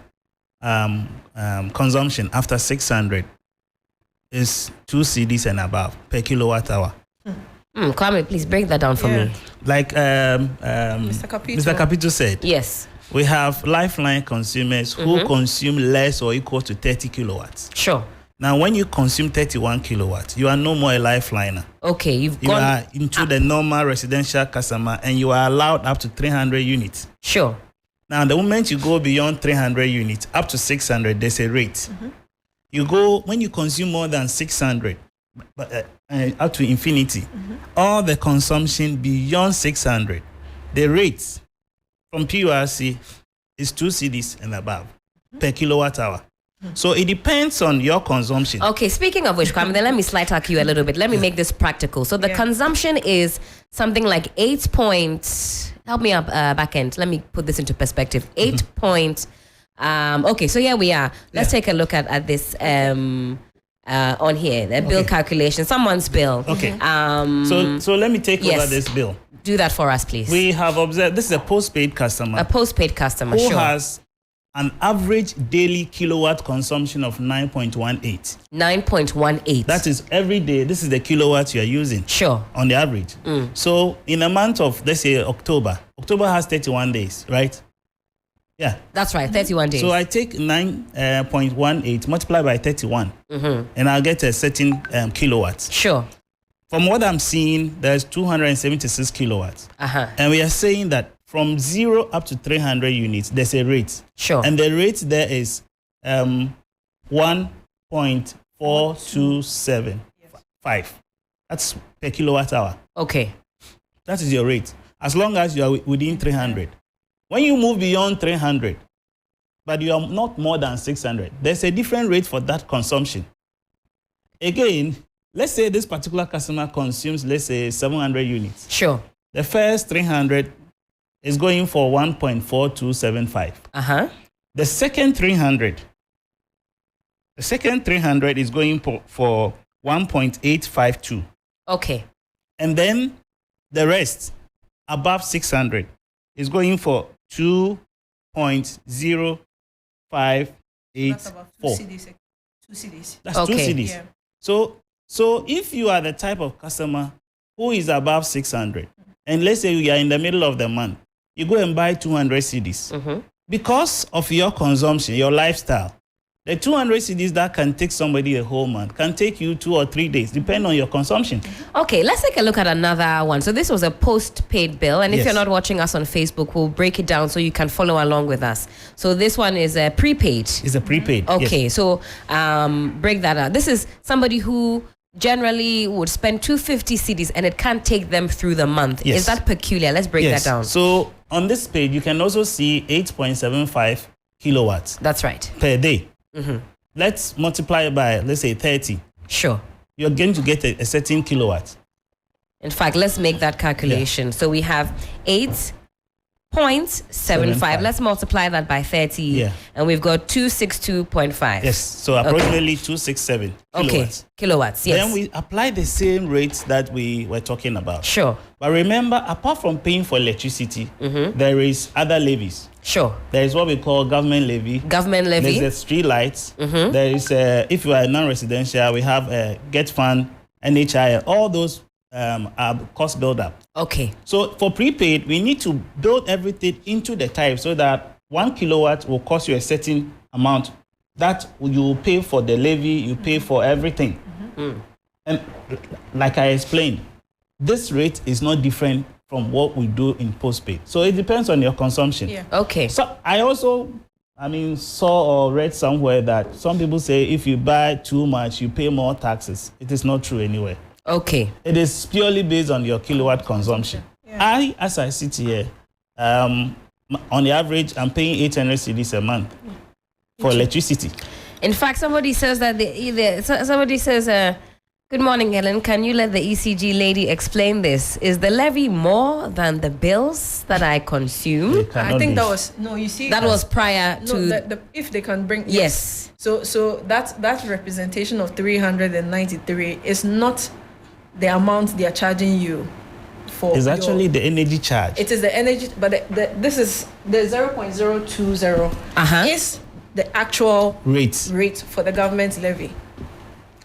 consumption after 600 is 2 cedis and above per kilowatt hour. Kwame, please break that down for me. Like Mr. Capito said. Yes. We have Lifeline consumers who consume less or equal to 30 kilowatts. Sure. Now, when you consume 31 kilowatts, you are no more a lifeliner. Okay, you are into the normal residential customer, and you are allowed up to 300 units. Sure. Now, the moment you go beyond 300 units, up to 600, there's a rate. You go, when you consume more than 600, up to infinity, all the consumption beyond 600, the rate from PURC is 2 cedis and above per kilowatt hour. So it depends on your consumption. Okay, speaking of which, Kwame, then let me slide talk you a little bit. Let me make this practical. So the consumption is something like 8 point. Help me up, back end. Let me put this into perspective. 8 point. Okay, so here we are. Let's take a look at this on here. The bill calculation. Someone's bill. Okay. So let me take over this bill. Do that for us, please. We have observed this is a postpaid customer. A postpaid customer, who has an average daily kilowatt consumption of 9.18. 9.18. That is every day. This is the kilowatts you are using. Sure. On the average. So in a month of, let's say, October has 31 days, right? Yeah. That's right, 31 days. So I take 9.18, multiply by 31, and I'll get a certain kilowatts. Sure. From what I'm seeing, there's 276 kilowatts. And we are saying that from 0 up to 300 units, there's a rate. Sure. And the rate there is 1.4275. That's per kilowatt hour. Okay. That is your rate. As long as you are within 300. When you move beyond 300, but you are not more than 600, there's a different rate for that consumption. Again, let's say this particular customer consumes, let's say, 700 units. Sure. The first 300 is going for 1.4275. The second 300 is going for 1.852. Okay. And then the rest above 600 is going for 2.0584. That's about 2 CDs. 2 CDs. That's 2 CDs. Yeah. So if you are the type of customer who is above 600, and let's say you are in the middle of the month, you go and buy 200 CDs. Because of your consumption, your lifestyle, the 200 CDs that can take somebody a whole month can take you 2 or 3 days, depending on your consumption. Okay, let's take a look at another one. So this was a postpaid bill, and if Yes. you're not watching us on Facebook, we'll break it down so you can follow along with us. So this one is a prepaid. It's a prepaid. Okay, yes. so break that out. This is somebody who generally would spend 250 CDs and it can't take them through the month. Yes. Is that peculiar? Let's break Yes. that down. So on this page, you can also see 8.75 kilowatts. That's right. Per day. Let's multiply it by, let's say, 30. Sure. You're going to get a certain kilowatt. In fact, let's make that calculation. So we have 8.75. Let's multiply that by 30. Yeah. And we've got 262.5. Yes. So approximately 267 kilowatts. Kilowatts, yes. Then we apply the same rates that we were talking about. Sure. But remember, apart from paying for electricity, there is other levies. Sure. There is what we call government levy. Government levy. There's the street lights. There is, if you are non-residential, we have Get Fund, NHI. All those are cost build up. Okay. So for prepaid, we need to build everything into the tariff so that 1 kilowatt will cost you a certain amount. That you pay for the levy, you pay for everything. And like I explained, this rate is not different from what we do in postpaid. So it depends on your consumption. Yeah. Okay. So I also, saw or read somewhere that some people say if you buy too much, you pay more taxes. It is not true anyway. Okay. It is purely based on your kilowatt consumption. Yeah. As I sit here, on the average, I'm paying 800 CDs a month for electricity. In fact, somebody says that good morning, Helen. Can you let the ECG lady explain this? Is the levy more than the bills that I consume? I think that was you see that was prior to if they can bring yes. So that representation of 393 is not the amount they are charging you for. It's actually the energy charge. It is the energy, but this is the 0.020 is the actual rate for the government levy.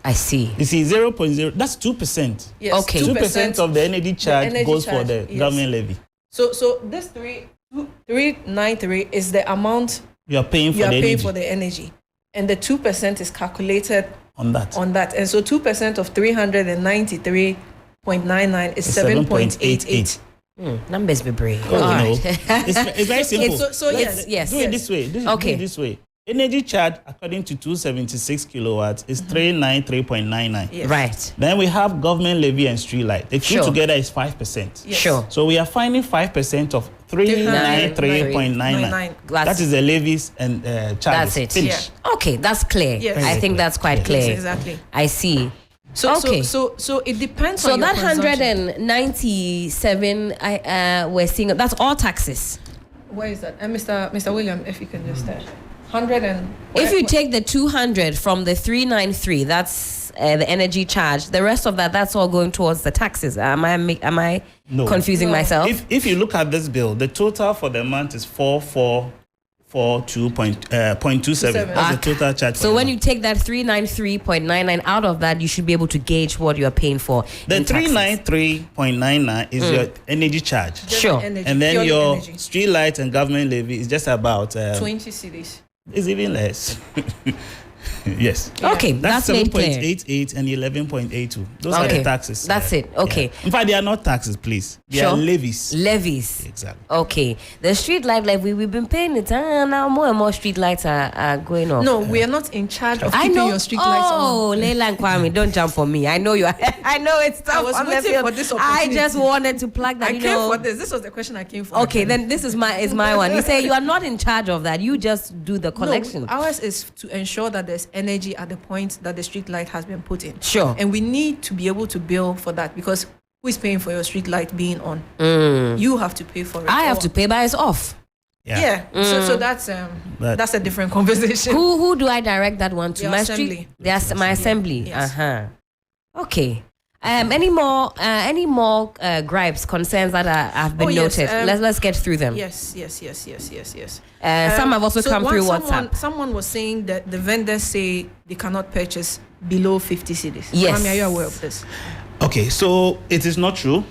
I see. You see, 0.0, that's 2%. Yes, okay. 2% of the energy charge goes for the government levy. So this 393 is the amount you are paying for the energy. And the 2% is calculated on that. And so 2% of 393.99 is 7.88. Numbers be brave. It's very simple. Yes. Do it this way. Do it this way. Energy charge, according to 276 kilowatts, is 393.99. Yes. Right. Then we have government levy and street light. The two together is 5%. Yes. Sure. So we are finding 5% of 393.99. That is the levies and charges. That's it. Finish. Yeah. Okay, that's clear. Yes. I think that's quite clear. Yes, exactly. I see. So it depends on your that consumption. 197 we're seeing that's all taxes. Where is that? Mr. William, if you can just 100 and if you take the 200 from the 393, that's the energy charge. The rest of that's all going towards the taxes. Am I confusing myself? If you look at this bill, the total for the month is 442.27. That's the total charge. So when you take that 393.99 out of that, you should be able to gauge what you are paying for. The 393.99 is your energy charge. Sure. And then your street light and government levy is just about 20 cedis. It's even less. Yes. Okay, that's made clear. 7.88 and 11.82. Those are the taxes. That's it. Okay. Yeah. In fact, they are not taxes, please. They are levies. Levies. Exactly. Okay. The street light levy, we've been paying it. Now more and more street lights are going off. No, we are not in charge of keeping your street lights on. Oh, Leila and Kwame, don't jump on me. I know you are. I know it's tough. I was waiting for this I opportunity. just wanted to plug that. I came for this. This was the question I came for. Okay, then this is my one. You say you are not in charge of that. You just do the collection. No, ours is to ensure that there's energy at the point that the street light has been put in. Sure. And we need to be able to bill for that because who is paying for your street light being on? You have to pay for it. I have to pay, but it's off. Yeah. So that's a different conversation. Who do I direct that one to? Your my assembly. street, my assembly. Yes. Okay. Any more gripes, concerns that have been noted? Let's get through them. Yes. Some have also come through WhatsApp. Someone was saying that the vendors say they cannot purchase below 50 cedis. Yes. Are you aware of this? Okay, so it is not true.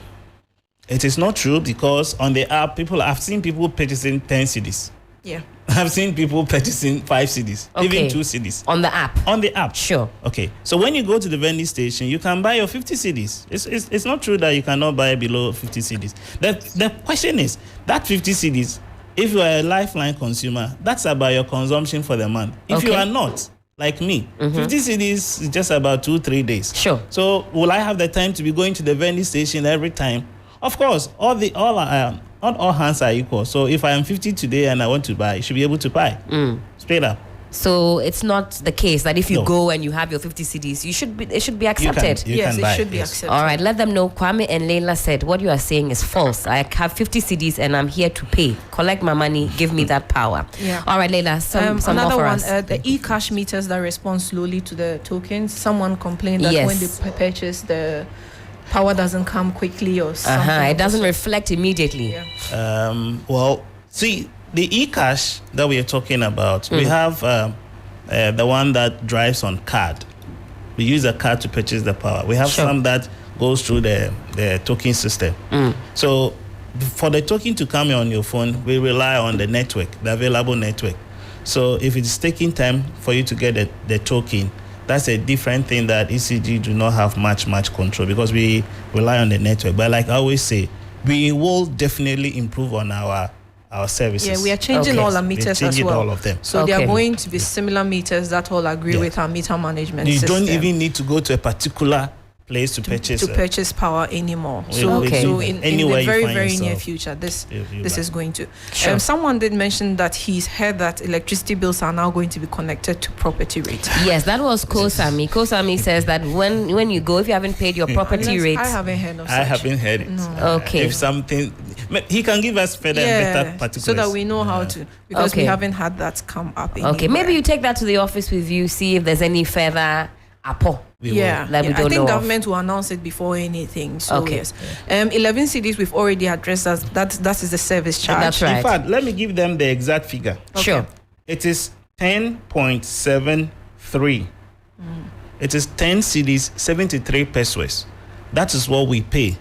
It is not true because on the app, I've seen people purchasing 10 cedis. Yeah. I've seen people purchasing 5 cedis, even 2 cedis. On the app? On the app. Sure. Okay, so when you go to the vending station, you can buy your 50 cedis. It's not true that you cannot buy below 50 cedis. The question is, that 50 cedis, if you are a Lifeline consumer, that's about your consumption for the month. If you are not, like me, 50 cedis is just about 2-3 days. Sure. So will I have the time to be going to the vending station every time? Of course, not all hands are equal. So if I am 50 today and I want to buy, I should be able to buy. Straight up. So it's not the case that if you go and you have your 50 cedis, it should be accepted. Yes, it should be accepted. All right, let them know. Kwame and Leila said, what you are saying is false. I have 50 cedis and I'm here to pay. Collect my money. Give me that power. Yeah. All right, Leila, some another more for one, us. the e-cash meters that respond slowly to the tokens. Someone complained that when they purchase, the power doesn't come quickly or something. It doesn't reflect immediately. Yeah. Well, see, the e-cash that we are talking about, we have the one that drives on card. We use a card to purchase the power. We have some that goes through the token system. So for the token to come on your phone, we rely on the network, the available network. So if it's taking time for you to get the token, that's a different thing that ECG do not have much control because we rely on the network. But like I always say, we will definitely improve on our services. Yeah, we are changing all our meters as well. All of them. So they are going to be similar meters that all agree with our meter management system. You don't even need to go to a particular place to purchase power anymore. So in the very near future, this is going to. Someone did mention that he's heard that electricity bills are now going to be connected to property rate. Yes, that was Kosami. Kosami says that when you go, if you haven't paid your property rate, I haven't heard of such. I haven't heard it. No. Okay. If something, he can give us further better particulars so that we know how to, because we haven't had that come up. Okay, maybe you take that to the office with you, see if there's any further apo. I think government will announce it before anything. So yes, 11 cedis we've already addressed that is the service charge. That's right. In fact, let me give them the exact figure. Sure. It is 10.73. It is 10 cedis, 73 pesos. That is what we pay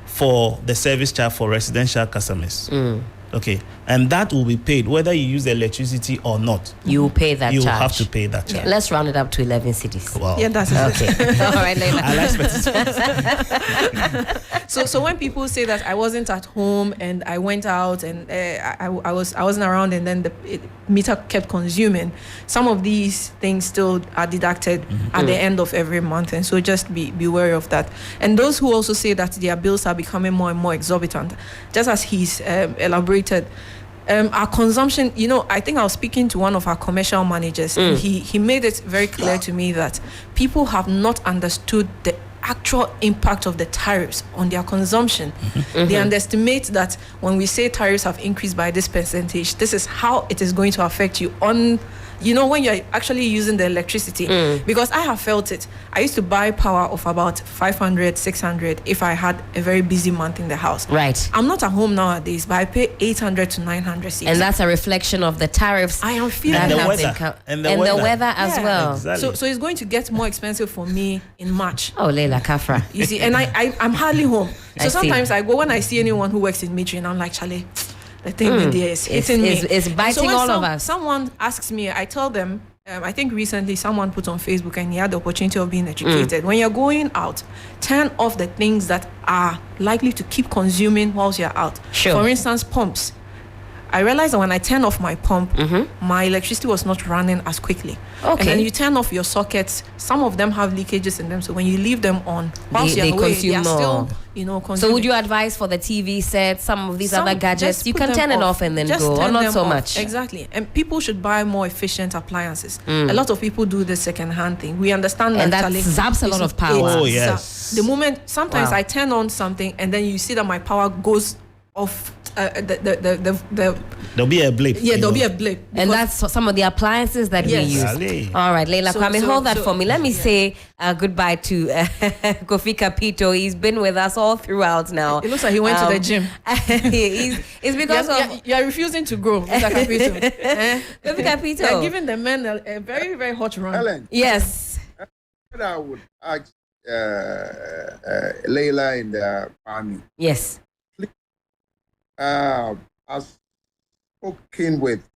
for the service charge for residential customers. Okay, and that will be paid whether you use electricity or not. You will pay that charge. You have to pay that charge. Let's round it up to 11 cities. Wow. Yeah, that's okay. All right, Leila. I like So when people say that I wasn't at home and I went out and I wasn't around and then the meter kept consuming, some of these things still are deducted at the end of every month, and so just be wary of that. And those who also say that their bills are becoming more and more exorbitant, just as he's elaborated. Our consumption, I think I was speaking to one of our commercial managers, and he made it very clear to me that people have not understood the actual impact of the tariffs on their consumption. They underestimate that when we say tariffs have increased by this percentage, this is how it is going to affect you on when you're actually using the electricity. Because I have felt it. I used to buy power of about 500, 600 if I had a very busy month in the house. Right. I'm not at home nowadays, but I pay 800 to 900 cedis. And that's a reflection of the tariffs. I am feeling and the weather as well. Exactly. So it's going to get more expensive for me in March. Oh, Leila Kafra. You see, and I'm hardly home. So sometimes I go when I see anyone who works in metering, I'm like, Charlie, the thing with there is hitting me. It's biting all of us. Someone asks me, I tell them, I think recently someone put on Facebook and he had the opportunity of being educated. When you're going out, turn off the things that are likely to keep consuming whilst you're out. Sure. For instance, pumps. I realized that when I turn off my pump, my electricity was not running as quickly. Okay. And then you turn off your sockets. Some of them have leakages in them, so when you leave them on, whilst they you're away, consume they are more. still, consuming. So would you advise for the TV set, some of these other gadgets, you can turn it off and then go, or not so much? Exactly. And people should buy more efficient appliances. A lot of people do the second-hand thing. We understand and that zaps a lot of power. Oh, yes. The moment, sometimes I turn on something and then you see that my power goes off There'll be a blip. Yeah, there'll be a blip. And that's some of the appliances that we use. Really? All right, Leila Kwame, hold that for me. Let me yeah. say goodbye to Kofi Kapito. He's been with us all throughout now. It looks like he went to the gym. It's because you're refusing to grow, Mr. Kapito. Kofi Kapito. You're giving the men a very, very hot run. Helen, Yes. what I would ask Leila and Kwame. Yes. I've spoken with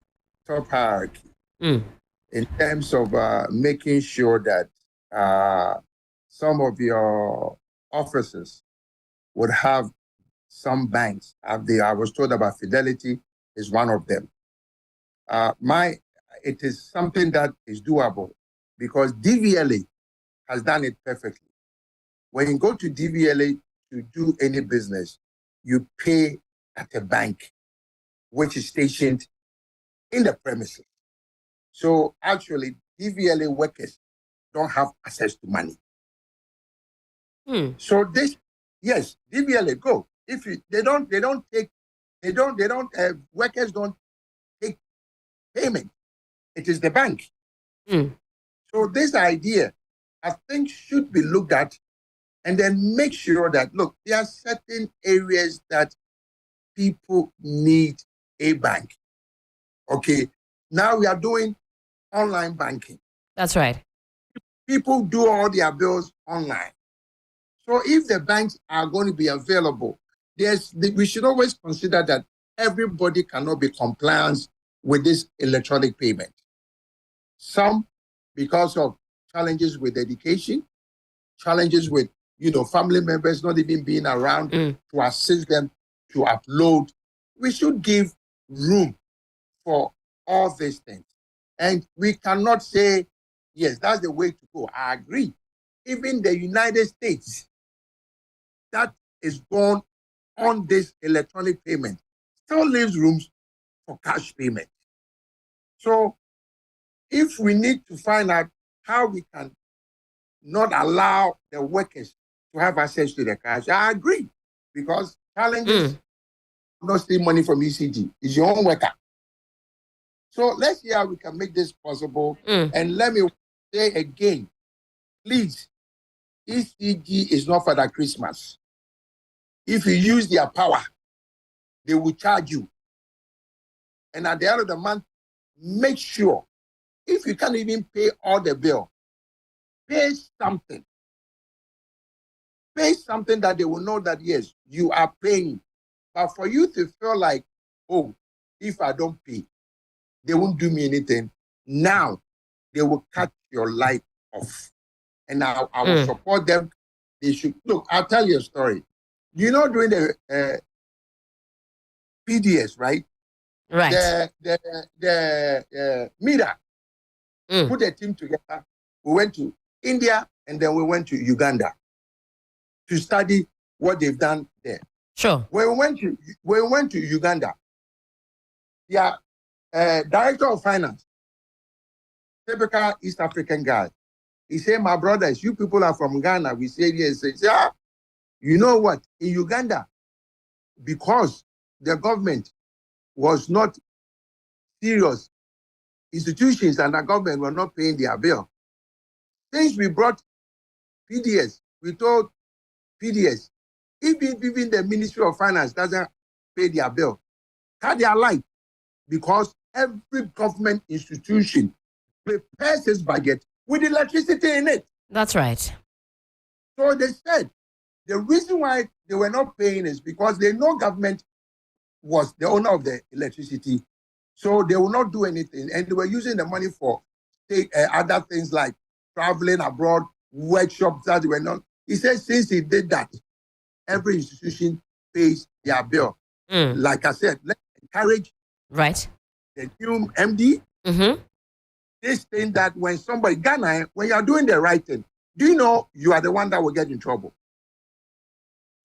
top hierarchy in terms of making sure that some of your officers would have some banks. I was told about Fidelity is one of them. It is something that is doable because DVLA has done it perfectly. When you go to DVLA to do any business, you pay at a bank, which is stationed in the premises. So actually, DVLA workers don't have access to money. So yes, DVLA go. If workers don't take payment. It is the bank. So this idea, I think, should be looked at, and then make sure that look, there are certain areas that people need a bank. Okay, now we are doing online banking. That's right. People do all their bills online. So if the banks are going to be available, we should always consider that everybody cannot be compliant with this electronic payment. Some, because of challenges with education, challenges with family members not even being around to assist them to upload. We should give room for all these things. And we cannot say, yes, that's the way to go. I agree. Even the United States, that is born on this electronic payment, still leaves rooms for cash payment. So if we need to find out how we can not allow the workers to have access to the cash, I agree. Because challenges not steal money from ECG. It's your own worker. So let's see how we can make this possible. And let me say again, please, ECG is not for the Christmas. If you use their power, they will charge you. And at the end of the month, make sure, if you can't even pay all the bill, pay something. Pay something that they will know that, yes, you are paying. But for you to feel like, oh, if I don't pay, they won't do me anything. Now, they will cut your light off. And I will support them. They should, look, I'll tell you a story. During the PDS, right? Right. The MEDA put a team together. We went to India and then we went to Uganda to study what they've done there. Sure. When we went to Uganda, their director of finance, typical East African guy, he said, my brothers, you people are from Ghana. We said, yes. He said, you know what? In Uganda, because the government was not serious, institutions and the government were not paying their bill. Since we brought PDS, we told PDS, even the Ministry of Finance doesn't pay their bill, cut their light, because every government institution prepares its budget with electricity in it. That's right. So they said the reason why they were not paying is because they know government was the owner of the electricity, so they will not do anything, and they were using the money for other things like traveling abroad, workshops that they were not. He said since he did that, every institution pays their bill. Like I said, let's encourage the new MD. This thing that when somebody, Ghana, when you are doing the right thing, do you know you are the one that will get in trouble?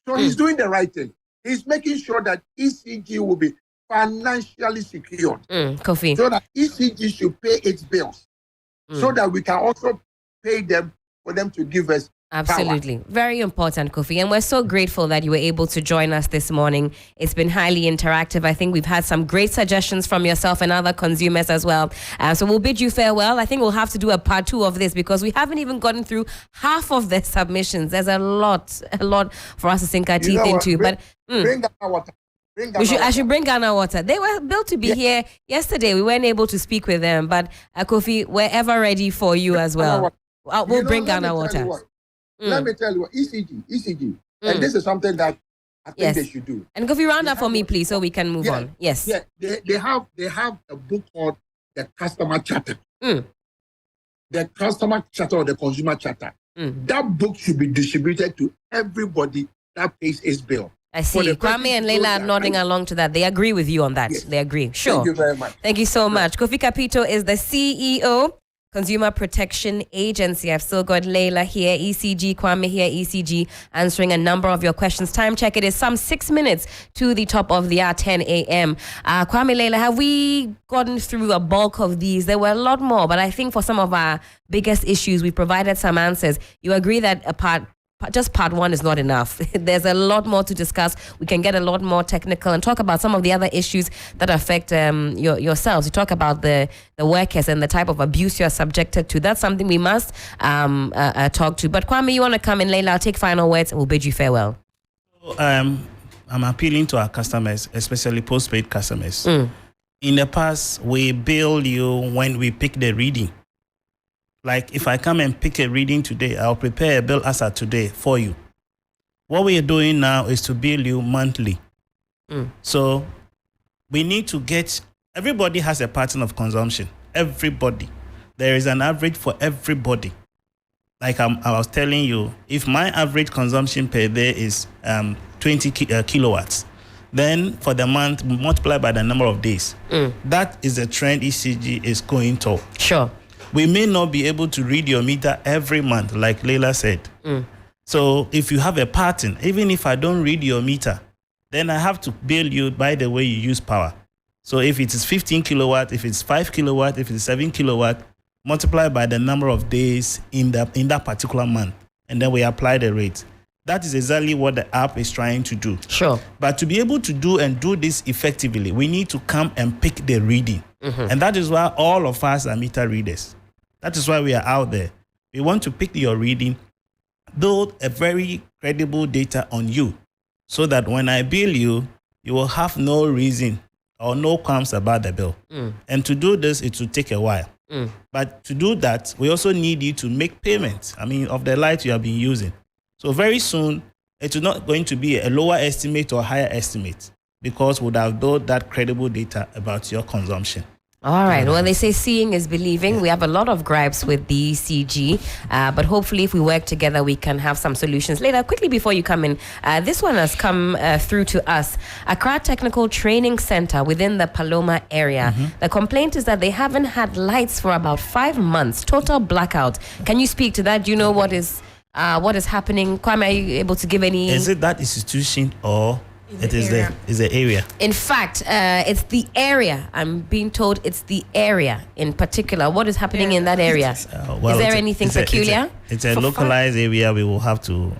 So he's doing the right thing. He's making sure that ECG will be financially secured. Kofi. So that ECG should pay its bills. So that we can also pay them for them to give us Absolutely. Very important, Kofi. And we're so grateful that you were able to join us this morning. It's been highly interactive. I think we've had some great suggestions from yourself and other consumers as well. So we'll bid you farewell. I think we'll have to do a part 2 of this because we haven't even gotten through half of the submissions. There's a lot for us to sink our teeth into. Bring Ghana water. I should bring Ghana water. They were built to be here yesterday. We weren't able to speak with them. But Kofi, we're ever ready for you as well. We'll bring Ghana water. Let me tell you what, ECG. And this is something that I think they should do. And Kofi, round up for me, please, so we can move on. Yes. Yeah, they have a book called the Customer Charter. The Customer Charter or the Consumer Charter. That book should be distributed to everybody that pays its bill. I see. Kwame and Leila are nodding along to that. They agree with you on that. Yes. They agree. Sure. Thank you very much. Thank you so much. Kofi Kapito is the CEO, Consumer Protection Agency. I've still got Leila here, ECG, Kwame here, ECG, answering a number of your questions. Time check, it is some 6 minutes to the top of the hour, 10 a.m. Kwame, Leila, have we gotten through a bulk of these? There were a lot more, but I think for some of our biggest issues, we provided some answers. You agree that just part 1 is not enough. There's a lot more to discuss. We can get a lot more technical and talk about some of the other issues that affect yourselves. You talk about the workers and the type of abuse you're subjected to. That's something we must talk to. But Kwame, you want to come in, Leila? I'll take final words and we'll bid you farewell. I'm appealing to our customers, especially postpaid customers. In the past, we bill you when we pick the reading. Like if I come and pick a reading today, I'll prepare a bill as of today for you. What we are doing now is to bill you monthly. So we need to everybody has a pattern of consumption. Everybody. There is an average for everybody. Like I was telling you, if my average consumption per day is 20 kilowatts, then for the month, multiply by the number of days. That is the trend ECG is going to. Sure. We may not be able to read your meter every month, like Leila said. So if you have a pattern, even if I don't read your meter, then I have to bill you by the way you use power. So if it is 15 kilowatt, if it's 5 kilowatt, if it's 7 kilowatt, multiply by the number of days in that particular month, and then we apply the rate. That is exactly what the app is trying to do. Sure. But to be able to do this effectively, we need to come and pick the reading. And that is why all of us are meter readers. That is why we are out there. We want to pick your reading, build a very credible data on you, so that when I bill you, you will have no reason or no qualms about the bill. And to do this, it will take a while. But to do that, we also need you to make payments, of the light you have been using. So very soon, it's not going to be a lower estimate or higher estimate, because we would have built that credible data about your consumption. All right. Well, they say seeing is believing. We have a lot of gripes with the ECG, but hopefully if we work together, we can have some solutions. Later, quickly before you come in, this one has come through to us. Accra Technical Training Center within the Paloma area. The complaint is that they haven't had lights for about 5 months. Total blackout. Can you speak to that? Do you know what is happening? Kwame, are you able to give any? Is it that institution or it is the area? In fact, it's the area. I'm being told it's the area in particular. What is happening in that area? Is there anything peculiar? It's a localized area. We will have to.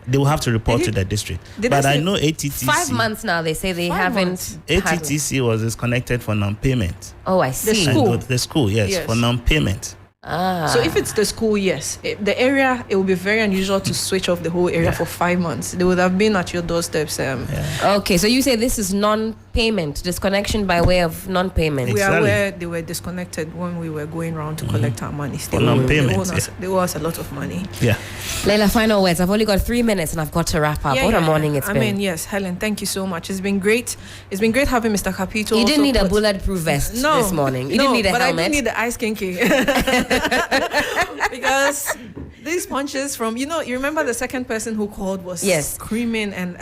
They will have to report to the district. But I know ATTC. 5 months now. They say they haven't. ATTC was disconnected for non-payment. Oh, I see. The school, yes, for non-payment. So if it's the school, yes. The area, it would be very unusual to switch off the whole area for 5 months. They would have been at your doorsteps. Okay, so you say this is non-payment, disconnection by way of non-payment. We are aware they were disconnected when we were going around to collect our money. For non-payment, they owe us a lot of money. Yeah. Leila, final words. I've only got 3 minutes and I've got to wrap up. What a morning it's been. Yes, Helen, thank you so much. It's been great. It's been great having Mr. Kapito. You didn't need a bulletproof vest this morning. You didn't need a helmet. But I did need the ice kinky. Because these punches from, you remember the second person who called was screaming and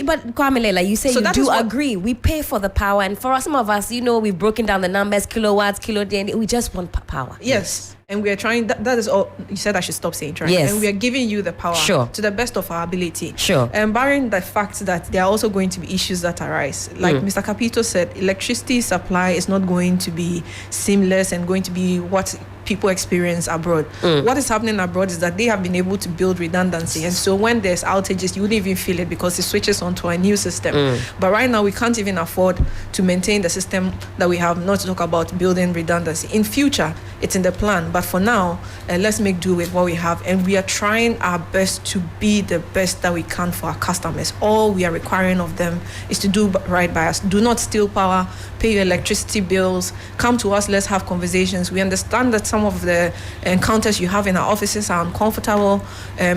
but Kwame, Leila, you say so you do agree. We pay for the power, and for some of us, we've broken down the numbers, kilowatts, kiloday. We just want power. Yes. And we are trying, that is all. You said I should stop saying trying. Yes. And we are giving you the power to the best of our ability. Sure. And barring the fact that there are also going to be issues that arise. Like Mr. Kapito said, electricity supply is not going to be seamless and going to be what people experience abroad. What is happening abroad is that they have been able to build redundancy, and so when there's outages, you wouldn't even feel it because it switches onto a new system. But right now, we can't even afford to maintain the system that we have, not to talk about building redundancy. In future, it's in the plan, but for now, let's make do with what we have, and we are trying our best to be the best that we can for our customers. All we are requiring of them is to do right by us. Do not steal power, pay your electricity bills, come to us, let's have conversations. We understand that some of the encounters you have in our offices are uncomfortable.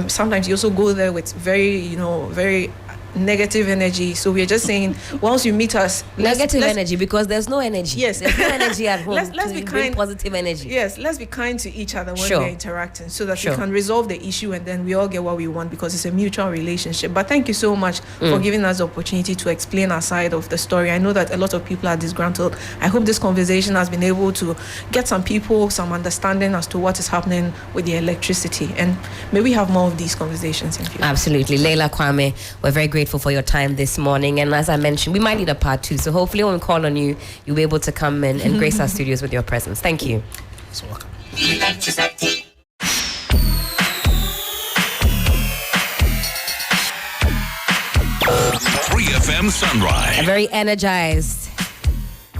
Sometimes you also go there with very negative energy. So we're just saying, once you meet us, negative energy, because there's no energy. Yes, there's no energy at home. Let's be kind. Positive energy. Yes, let's be kind to each other when Sure. we're interacting, so that Sure. we can resolve the issue and then we all get what we want, because it's a mutual relationship. But thank you so much for giving us the opportunity to explain our side of the story. I know that a lot of people are disgruntled. I hope this conversation has been able to get some people some understanding as to what is happening with the electricity, and may we have more of these conversations in future. Absolutely. Leila Kwame, we're very grateful for your time this morning. And as I mentioned, we might need a part 2. So hopefully when we call on you, you'll be able to come in and grace our studios with your presence. Thank you. So welcome. 3FM Sunrise. I'm very energized